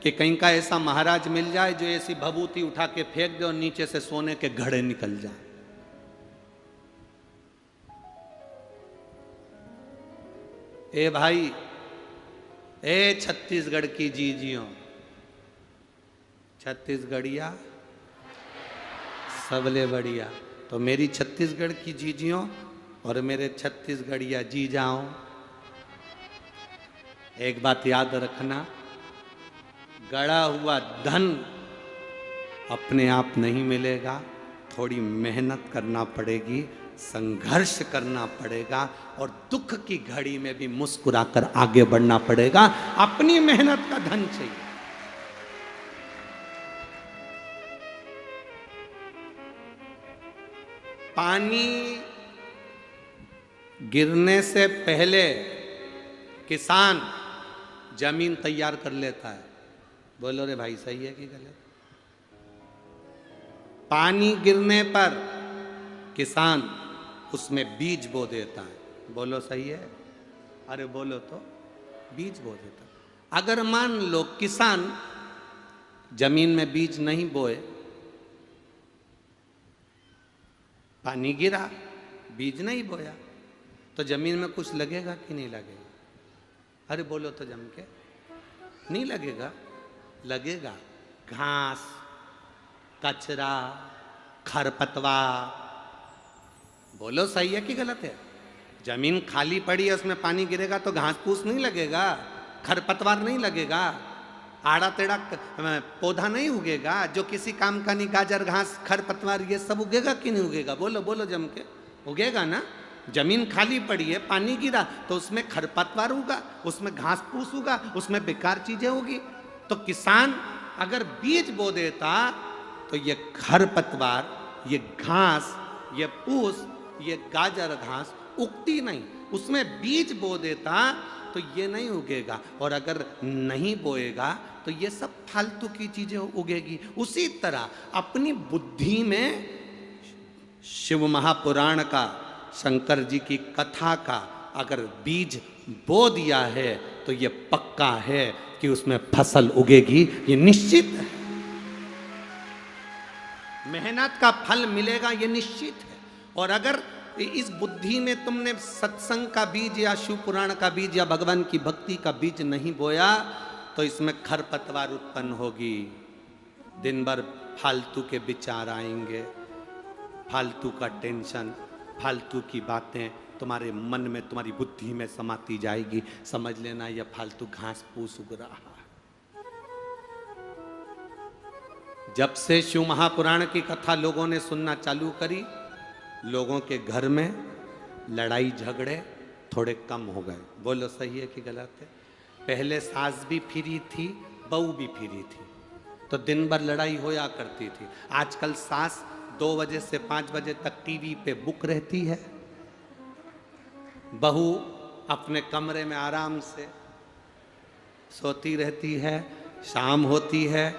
कि कहीं का ऐसा महाराज मिल जाए जो ऐसी भभूति उठा के फेंक दे और नीचे से सोने के घड़े निकल जाए। ए भाई, ए छत्तीसगढ़ की जीजियों, छत्तीसगढ़िया सबले बढ़िया। तो मेरी छत्तीसगढ़ की जीजियों और मेरे छत्तीसगढ़िया जीजाओं, एक बात याद रखना, गड़ा हुआ धन अपने आप नहीं मिलेगा, थोड़ी मेहनत करना पड़ेगी, संघर्ष करना पड़ेगा, और दुख की घड़ी में भी मुस्कुराकर आगे बढ़ना पड़ेगा। अपनी मेहनत का धन चाहिए। पानी गिरने से पहले किसान जमीन तैयार कर लेता है। बोलो रे भाई, सही है कि गलत? पानी गिरने पर किसान उसमें बीज बो देता है। बोलो सही है? अरे बोलो तो, बीज बो देता है। अगर मान लो किसान जमीन में बीज नहीं बोए, पानी गिरा, बीज नहीं बोया, तो जमीन में कुछ लगेगा कि नहीं लगेगा? अरे बोलो तो जम के, नहीं लगेगा? लगेगा। घास, कचरा, खरपतवार। बोलो सही है कि गलत है? जमीन खाली पड़ी है, उसमें पानी गिरेगा तो घास फूस नहीं लगेगा, खरपतवार नहीं लगेगा, आड़ा टेढ़ा पौधा नहीं उगेगा जो किसी काम का नहीं। गाजर, घास, खरपतवार ये सब उगेगा कि नहीं उगेगा? बोलो बोलो जम के, उगेगा ना। जमीन खाली पड़ी है, पानी गिरा तो उसमें खरपतवार उगा, उसमें घास फूस उगा, उसमें बेकार चीजें होगी। तो किसान अगर बीज बो देता तो ये खरपतवार, ये घास, ये फूस, ये गाजर घास उगती नहीं। उसमें बीज बो देता तो ये नहीं उगेगा, और अगर नहीं बोएगा तो ये सब फालतू की चीजें उगेगी। उसी तरह अपनी बुद्धि में शिव महापुराण का, शंकर जी की कथा का अगर बीज बो दिया है तो ये पक्का है कि उसमें फसल उगेगी, ये निश्चित है। मेहनत का फल मिलेगा, ये निश्चित है। और अगर इस बुद्धि में तुमने सत्संग का बीज या शिव पुराण का बीज या भगवान की भक्ति का बीज नहीं बोया तो इसमें खरपतवार उत्पन्न होगी। दिन भर फालतू के विचार आएंगे, फालतू का टेंशन, फालतू की बातें तुम्हारे मन में, तुम्हारी बुद्धि में समाती जाएगी। समझ लेना यह फालतू घास फूस उग रहा है। जब से शिव महापुराण की कथा लोगों ने सुनना चालू करी, लोगों के घर में लड़ाई झगड़े थोड़े कम हो गए। बोलो सही है कि गलत है? पहले सास भी फ्री थी, बहू भी फ्री थी, तो दिन भर लड़ाई होया करती थी। आजकल सास 2 बजे से 5 बजे तक टीवी पे बुक रहती है, बहू अपने कमरे में आराम से सोती रहती है। शाम होती है,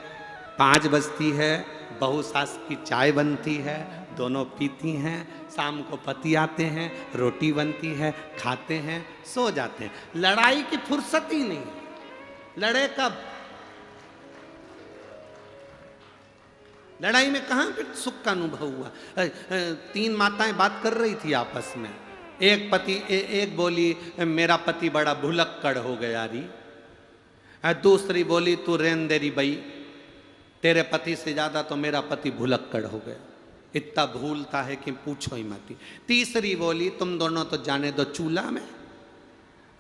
5 बजती है, बहू सास की चाय बनती है, दोनों पीती हैं। शाम को पति आते हैं, रोटी बनती है, खाते हैं, सो जाते हैं। लड़ाई की फुर्सत ही नहीं। लड़े कब? लड़ाई में कहां पे सुख का अनुभव हुआ? 3 माताएं बात कर रही थी आपस में। एक बोली मेरा पति बड़ा भुलक्कड़ हो गया री। दूसरी बोली तू रेन देरी बई, तेरे पति से ज्यादा तो मेरा पति भुलक्कड़ हो गया, इतना भूलता है कि पूछो ही मत। तीसरी बोली तुम दोनों तो जाने दो चूल्हा में,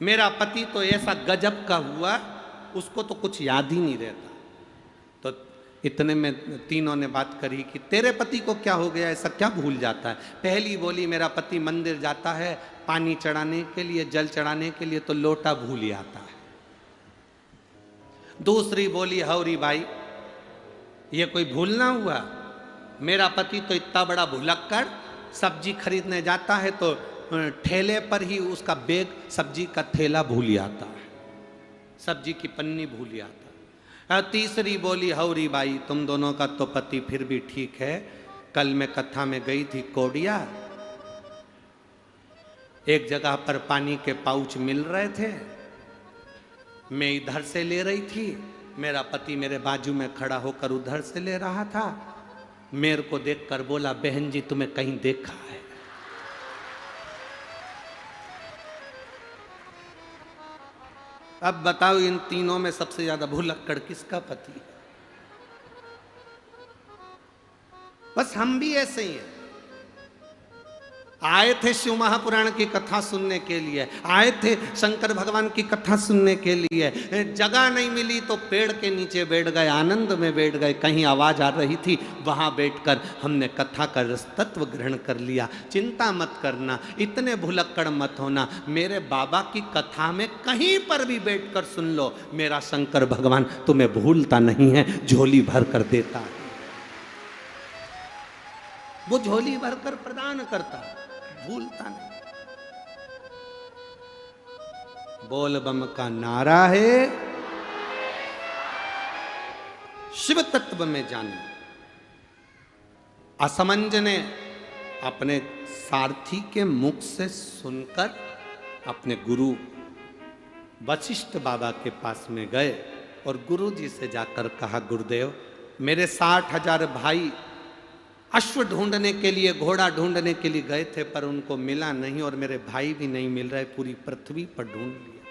मेरा पति तो ऐसा गजब का हुआ उसको तो कुछ याद ही नहीं रहता। तो इतने में तीनों ने बात करी कि तेरे पति को क्या हो गया, ऐसा क्या भूल जाता है? पहली बोली मेरा पति मंदिर जाता है पानी चढ़ाने के लिए, जल चढ़ाने के लिए, तो लोटा भूल आता है। दूसरी बोली हौरी भाई ये कोई भूलना हुआ, मेरा पति तो इतना बड़ा भुलक्कड़, सब्जी खरीदने जाता है तो ठेले पर ही उसका बैग, सब्जी का थैला भूल आता है, सब्जी की पन्नी भूल आता है। तीसरी बोली हौरी भाई तुम दोनों का तो पति फिर भी ठीक है, कल मैं कथा में गई थी कोडिया, एक जगह पर पानी के पाउच मिल रहे थे, मैं इधर से ले रही थी, मेरा पति मेरे बाजू में खड़ा होकर उधर से ले रहा था। मेरे को देखकर बोला बहन जी तुम्हें कहीं देखा है? अब बताओ इन तीनों में सबसे ज्यादा भुलक्कड़ किसका पति है? बस हम भी ऐसे ही हैं। आए थे शिव महापुराण की कथा सुनने के लिए, आए थे शंकर भगवान की कथा सुनने के लिए, जगह नहीं मिली तो पेड़ के नीचे बैठ गए, आनंद में बैठ गए, कहीं आवाज आ रही थी वहां बैठकर हमने कथा का रस तत्व ग्रहण कर लिया। चिंता मत करना, इतने भुलक्कड़ मत होना, मेरे बाबा की कथा में कहीं पर भी बैठकर सुन लो, मेरा शंकर भगवान तुम्हें भूलता नहीं है, झोली भर कर देता है, वो झोली भरकर प्रदान करता है, भूलता नहीं। बोल बम का नारा है शिव तत्व में जाने। असमंज ने अपने सारथी के मुख से सुनकर अपने गुरु वशिष्ठ बाबा के पास में गए और गुरु जी से जाकर कहा गुरुदेव मेरे 60,000 भाई अश्व ढूंढने के लिए, घोड़ा ढूंढने के लिए गए थे पर उनको मिला नहीं, और मेरे भाई भी नहीं मिल रहे, पूरी पृथ्वी पर ढूंढ लिया,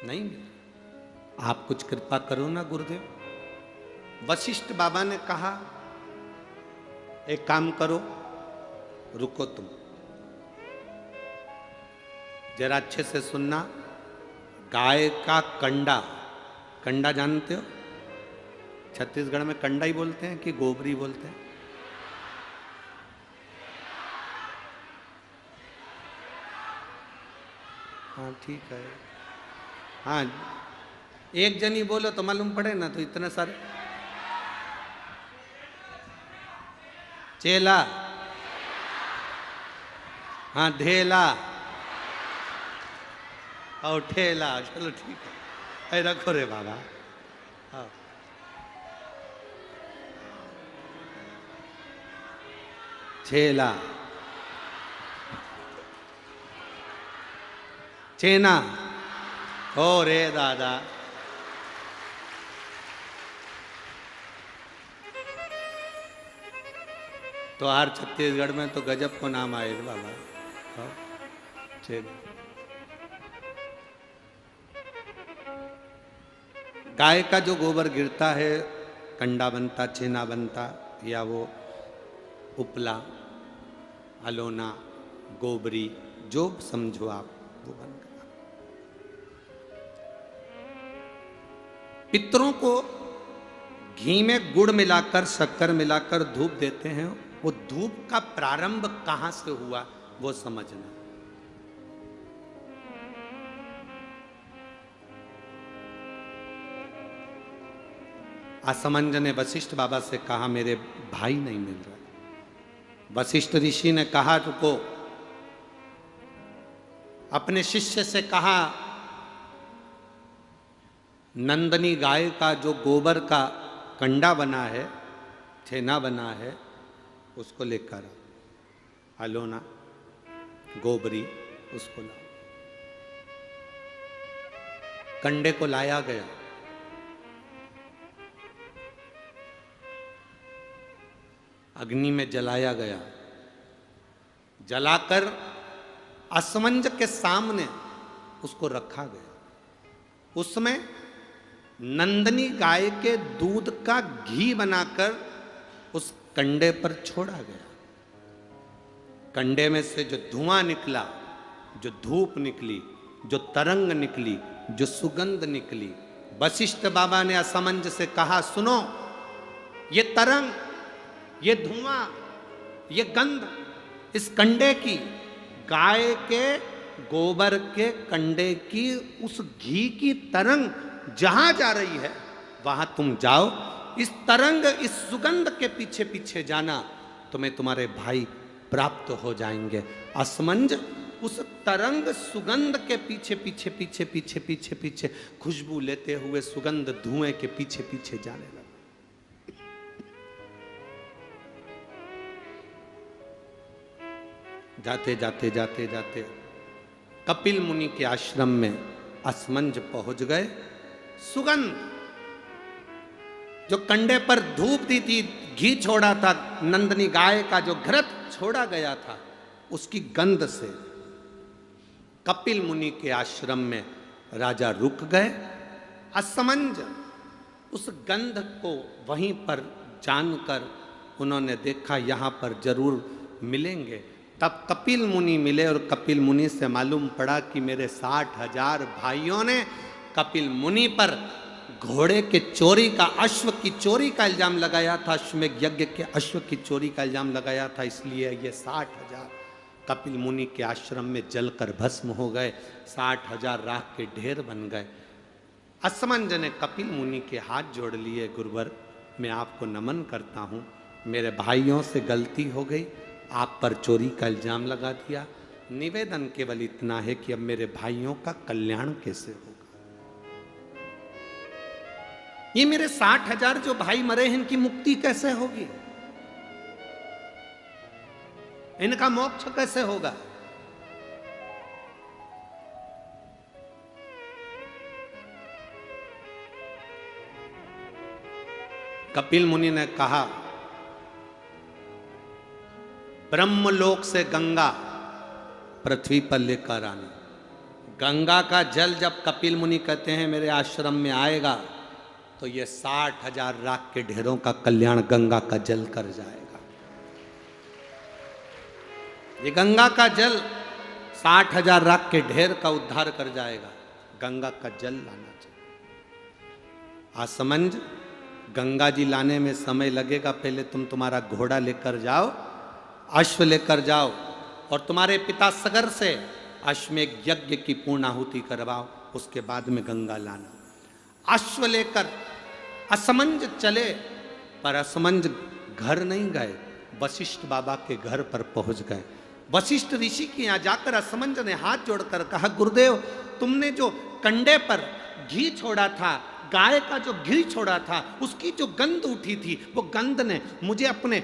नहीं मिला, आप कुछ कृपा करो ना गुरुदेव। वशिष्ठ बाबा ने कहा एक काम करो, रुको तुम, जरा अच्छे से सुनना। गाय का कंडा, कंडा जानते हो? छत्तीसगढ़ में कंडा ही बोलते हैं कि गोबरी बोलते हैं? हाँ ठीक है। हाँ, एक जनी बोलो तो मालूम पड़े ना, तो इतने सारे। चेला, हाँ ढेला और ठेला, चलो ठीक है, ऐ रखो रे बाबा। हाँ, छेला, चेना, हो रे दादा। तो हर छत्तीसगढ़ में तो गजब को नाम आए रे बाबा। हाँ, चेना। गाय का जो गोबर गिरता है, कंडा बनता, छेना बनता, या वो उपला, अलोना, गोबरी, जो समझो आप, वो बन गया। पितरों को घी में गुड़ मिलाकर, शक्कर मिलाकर धूप देते हैं। वो धूप का प्रारंभ कहां से हुआ वो समझना। असमंज ने वशिष्ठ बाबा से कहा, मेरे भाई नहीं मिल रहा। वशिष्ठ ऋषि ने कहा, रुको। अपने शिष्य से कहा, नंदनी गाय का जो गोबर का कंडा बना है, छेना बना है, उसको लेकर अलोना, गोबरी, उसको लाओ। कंडे को लाया गया। अग्नि में जलाया गया। जलाकर असमंज के सामने उसको रखा गया। उसमें नंदनी गाय के दूध का घी बनाकर उस कंडे पर छोड़ा गया। कंडे में से जो धुआं निकला, जो धूप निकली, जो तरंग निकली, जो सुगंध निकली, वशिष्ठ बाबा ने असमंज से कहा, सुनो, ये तरंग, ये धुआं, ये गंध इस कंडे की, गाय के गोबर के कंडे की, उस घी की तरंग जहां जा रही है वहां तुम जाओ। इस तरंग, इस सुगंध के पीछे पीछे जाना, तुम्हें तुम्हारे भाई प्राप्त हो जाएंगे। असमंज उस तरंग सुगंध के पीछे पीछे पीछे पीछे पीछे पीछे खुशबू लेते हुए सुगंध धुएं के पीछे पीछे जाने लगा। जाते जाते जाते जाते कपिल मुनि के आश्रम में असमंज पहुंच गए। सुगंध, जो कंडे पर धूप दी थी, घी छोड़ा था, नंदनी गाय का जो घृत छोड़ा गया था, उसकी गंध से कपिल मुनि के आश्रम में राजा रुक गए। असमंज उस गंध को वहीं पर जानकर उन्होंने देखा, यहां पर जरूर मिलेंगे। तब कपिल मुनि मिले और कपिल मुनि से मालूम पड़ा कि मेरे 60,000 भाइयों ने कपिल मुनि पर घोड़े के चोरी का, अश्व की चोरी का इल्जाम लगाया था, अश्वमेध यज्ञ के अश्व की चोरी का इल्जाम लगाया था। इसलिए ये 60,000 कपिल मुनि के आश्रम में जलकर भस्म हो गए। 60,000 राख के ढेर बन गए। असमंज ने कपिल मुनि के हाथ जोड़ लिए, गुरुवर मैं आपको नमन करता हूँ, मेरे भाइयों से गलती हो गई, आप पर चोरी का इल्जाम लगा दिया। निवेदन केवल इतना है कि अब मेरे भाइयों का कल्याण कैसे होगा। ये मेरे 60,000 जो भाई मरे हैं, इनकी मुक्ति कैसे होगी, इनका मोक्ष कैसे होगा। कपिल मुनि ने कहा, ब्रह्मलोक से गंगा पृथ्वी पर लेकर आना। गंगा का जल जब कपिल मुनि कहते हैं मेरे आश्रम में आएगा, तो ये 60,000 राख के ढेरों का कल्याण गंगा का जल कर जाएगा। ये गंगा का जल 60,000 राख के ढेर का उद्धार कर जाएगा। गंगा का जल लाना चाहिए। आसमंज गंगा जी लाने में समय लगेगा। पहले तुम तुम्हारा घोड़ा लेकर जाओ, अश्व लेकर जाओ और तुम्हारे पिता सगर से अश्वमेघ यज्ञ की पूर्णाहुति करवाओ, उसके बाद में गंगा लाना। अश्व लेकर असमंज चले, पर असमंज घर नहीं गए, वशिष्ठ बाबा के घर पर पहुंच गए। वशिष्ठ ऋषि के यहाँ जाकर असमंज ने हाथ जोड़कर कहा, गुरुदेव तुमने जो कंडे पर घी छोड़ा था, गाय का जो घी छोड़ा था, उसकी जो गंध उठी थी, वो गंध ने मुझे अपने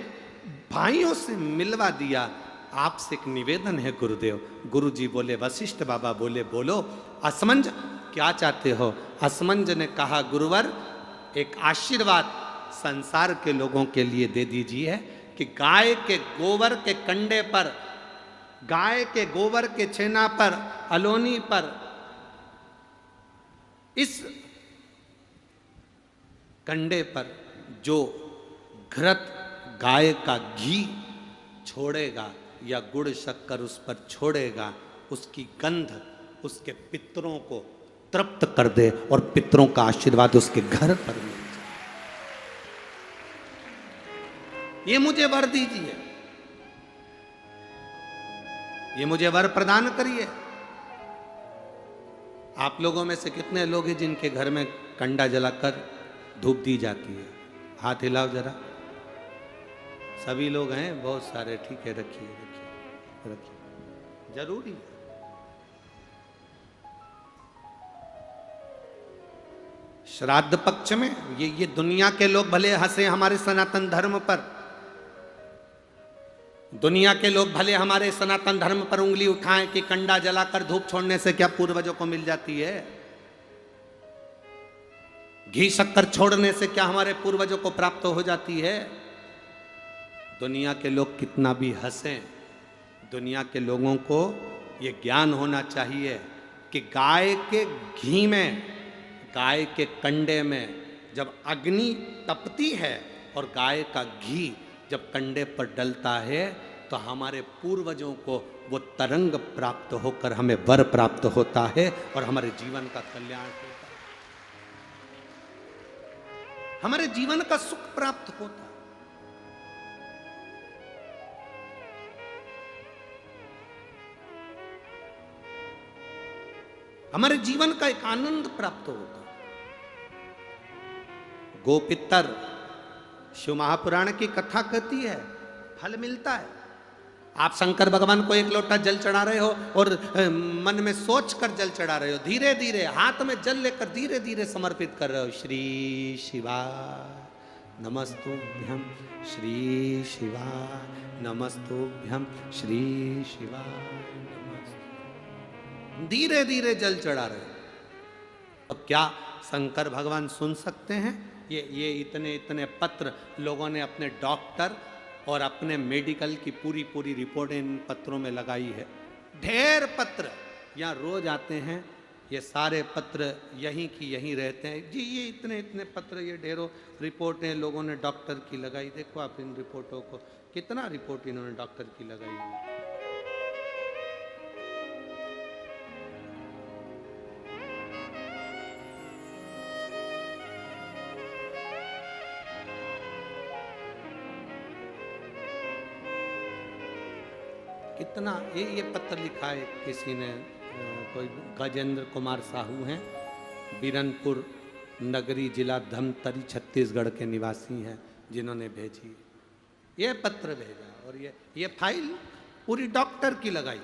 भाइयों से मिलवा दिया। आपसे एक निवेदन है गुरुदेव। गुरु जी बोले, वशिष्ठ बाबा बोले, बोलो असमंज क्या चाहते हो? असमंज ने कहा, गुरुवर एक आशीर्वाद संसार के लोगों के लिए दे दीजिए कि गाय के गोबर के कंडे पर, गाय के गोबर के छेना पर, अलोनी पर, इस कंडे पर जो घृत गाय का घी छोड़ेगा या गुड़ शक्कर उस पर छोड़ेगा, उसकी गंध उसके पितरों को तृप्त कर दे और पितरों का आशीर्वाद उसके घर पर मिल जाए। ये मुझे वर दीजिए, ये मुझे वर प्रदान करिए। आप लोगों में से कितने लोग हैं जिनके घर में कंडा जलाकर धूप दी जाती है? हाथ हिलाओ जरा। सभी लोग हैं, बहुत सारे। ठीक है, रखिए रखिए रखिए, जरूरी है। श्राद्ध पक्ष में ये दुनिया के लोग भले हंसे हमारे सनातन धर्म पर, दुनिया के लोग भले हमारे सनातन धर्म पर उंगली उठाएं कि कंडा जलाकर धूप छोड़ने से क्या पूर्वजों को मिल जाती है, घी शक्कर छोड़ने से क्या हमारे पूर्वजों को प्राप्त हो जाती है। दुनिया के लोग कितना भी हंसें, दुनिया के लोगों को ये ज्ञान होना चाहिए कि गाय के घी में, गाय के कंडे में जब अग्नि तपती है और गाय का घी जब कंडे पर डलता है तो हमारे पूर्वजों को वो तरंग प्राप्त होकर हमें वर प्राप्त होता है और हमारे जीवन का कल्याण होता है, हमारे जीवन का सुख प्राप्त होता है। हमारे जीवन का एक आनंद प्राप्त होता है। गोपितर शिव महापुराण की कथा कहती है, फल मिलता है। आप शंकर भगवान को एक लोटा जल चढ़ा रहे हो और मन में सोच कर जल चढ़ा रहे हो, धीरे धीरे हाथ में जल लेकर धीरे धीरे समर्पित कर रहे हो। श्री शिवाय नमस्तुभ्यं, श्री शिवाय नमस्तुभ्यं, श्री शिवाय नमस्तुभ्यं, धीरे धीरे जल चढ़ा रहे हो। अब क्या शंकर भगवान सुन सकते हैं? ये इतने इतने पत्र लोगों ने अपने डॉक्टर और अपने मेडिकल की पूरी पूरी रिपोर्ट इन पत्रों में लगाई है। ढेर पत्र यहाँ रोज आते हैं, ये सारे पत्र यहीं की यहीं रहते हैं जी। ये इतने इतने पत्र, ये ढेरों रिपोर्टें लोगों ने डॉक्टर की लगाई। देखो आप इन रिपोर्टों को, कितना रिपोर्ट इन्होंने डॉक्टर की लगाई है। कितना ये पत्र लिखा है किसी ने, कोई गजेंद्र कुमार साहू हैं, बीरनपुर नगरी जिला धमतरी छत्तीसगढ़ के निवासी हैं, जिन्होंने भेजी ये पत्र भेजा। और ये फाइल पूरी डॉक्टर की लगाई,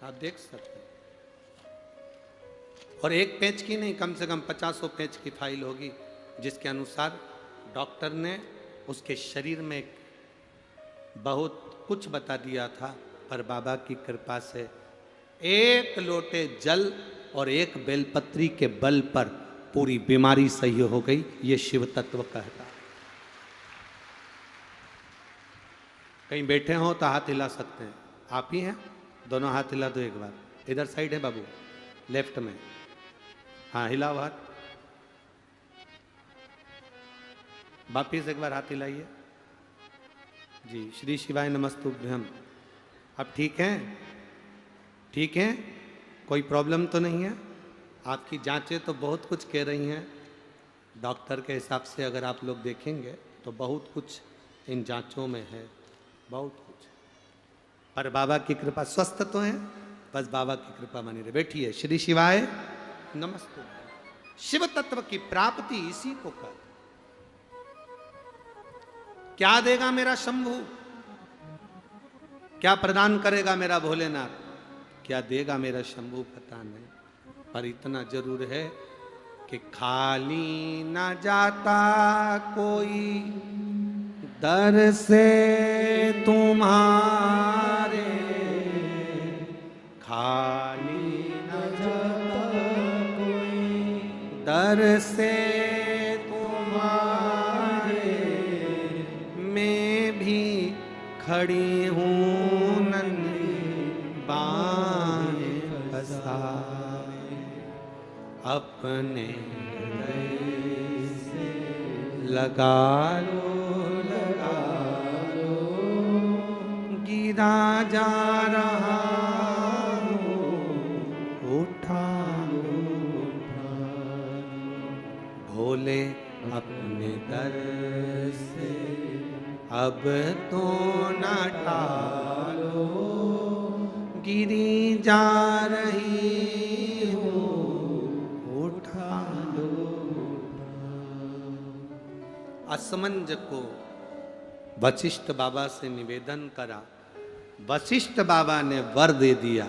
आप देख सकते हैं। और एक पेज की नहीं, कम से कम 50 पेज की फाइल होगी, जिसके अनुसार डॉक्टर ने उसके शरीर में बहुत कुछ बता दिया था, पर बाबा की कृपा से एक लोटे जल और एक बेलपत्री के बल पर पूरी बीमारी सही हो गई। ये शिव तत्व कहता है। कहीं बैठे हो तो हाथ हिला सकते हैं। आप ही हैं, दोनों हाथ हिला दो एक बार। इधर साइड है बाबू, लेफ्ट में। हाँ हिलाओ हाथ, वापिस एक बार हाथ हिलाइए जी। श्री शिवाय नमस्तुभ्यम। अब ठीक हैं? ठीक हैं? कोई प्रॉब्लम तो नहीं है? आपकी जांचें तो बहुत कुछ कह रही हैं, डॉक्टर के हिसाब से अगर आप लोग देखेंगे तो बहुत कुछ इन जांचों में है, बहुत कुछ। पर बाबा की कृपा, स्वस्थ तो हैं, बस बाबा की कृपा बनी रहे। बैठिए। श्री शिवाय नमस्ते। शिव तत्व की प्राप्ति इसी को कर। क्या देगा मेरा शंभू, क्या प्रदान करेगा मेरा भोलेनाथ, क्या देगा मेरा शंभू पता नहीं, पर इतना जरूर है कि खाली न जाता कोई दर से तुम्हारे, खाली न जाता कोई दर से तुम्हारे, मैं भी खड़ी हूँ नन्ही बाहें पसारे, अपने हृदय से लगा लो, लगा लो, गिरा जा रहा हूँ, उठा लो, उठा लो, भोले अपने दर से अब तो न टालो, गिरी जा रही हूँ, उठा लो। असमंज को वशिष्ठ बाबा से निवेदन करा, वशिष्ठ बाबा ने वर दे दिया।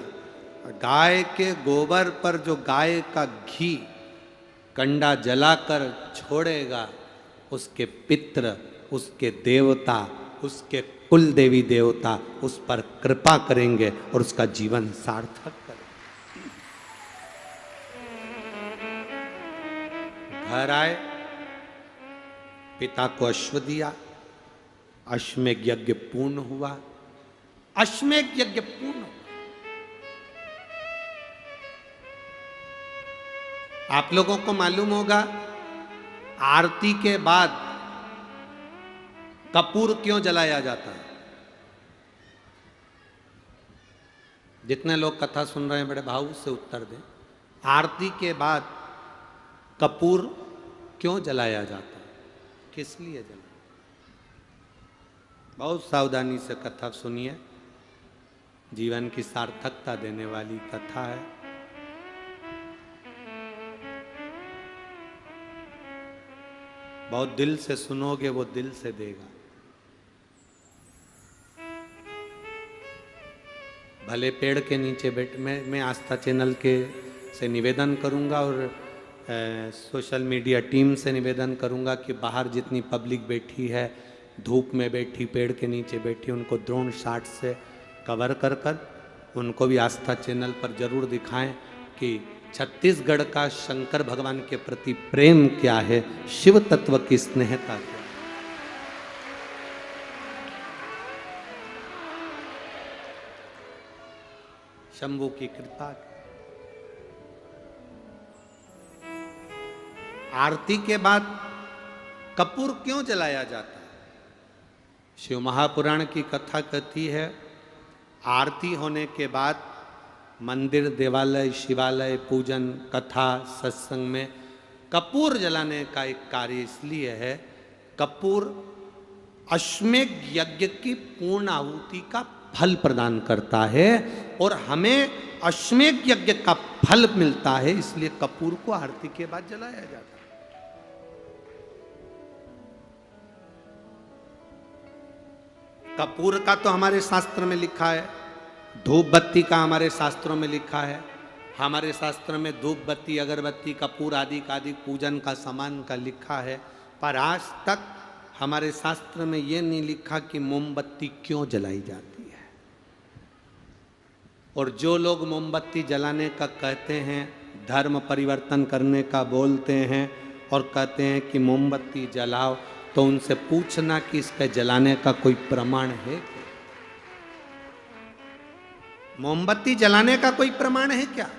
गाय के गोबर पर जो गाय का घी कंडा जलाकर छोड़ेगा, उसके पितृ, उसके देवता, उसके कुल देवी देवता उस पर कृपा करेंगे और उसका जीवन सार्थक करेंगे। घर आए, पिता को अश्व दिया, अश्वमेध यज्ञ पूर्ण हुआ, अश्वमेध यज्ञ पूर्ण हुआ। आप लोगों को मालूम होगा आरती के बाद कपूर क्यों जलाया जाता है? जितने लोग कथा सुन रहे हैं बड़े भाव से उत्तर दें। आरती के बाद कपूर क्यों जलाया जाता है, किस लिए जलाया? बहुत सावधानी से कथा सुनिए, जीवन की सार्थकता देने वाली कथा है। बहुत दिल से सुनोगे, वो दिल से देगा। भले पेड़ के नीचे बैठ, मैं आस्था चैनल के से निवेदन करूंगा और सोशल मीडिया टीम से निवेदन करूंगा कि बाहर जितनी पब्लिक बैठी है, धूप में बैठी, पेड़ के नीचे बैठी, उनको ड्रोन शॉट से कवर कर कर उनको भी आस्था चैनल पर जरूर दिखाएं कि छत्तीसगढ़ का शंकर भगवान के प्रति प्रेम क्या है, शिव तत्व की स्नेहता क्या है। शंभू की कृपा। आरती के बाद कपूर क्यों जलाया जाता है? शिव महापुराण की कथा कहती है, आरती होने के बाद मंदिर, देवालय, शिवालय, पूजन, कथा, सत्संग में कपूर जलाने का एक कार्य इसलिए है, कपूर अश्वमेध यज्ञ की पूर्ण आहुति का फल प्रदान करता है और हमें अश्वमेध यज्ञ का फल मिलता है, इसलिए कपूर को आरती के बाद जलाया जाता है। कपूर का तो हमारे शास्त्र में लिखा है, धूप बत्ती का हमारे शास्त्रों में लिखा है। हमारे शास्त्र में धूप बत्ती, अगरबत्ती, कपूर आदि का आदि पूजन का सामान का लिखा है, पर आज तक हमारे शास्त्र में यह नहीं लिखा कि मोमबत्ती क्यों जलाई जाती है। और जो लोग मोमबत्ती जलाने का कहते हैं, धर्म परिवर्तन करने का बोलते हैं और कहते हैं कि मोमबत्ती जलाओ, तो उनसे पूछना कि इसके जलाने का कोई प्रमाण है क्या? मोमबत्ती जलाने का कोई प्रमाण है क्या?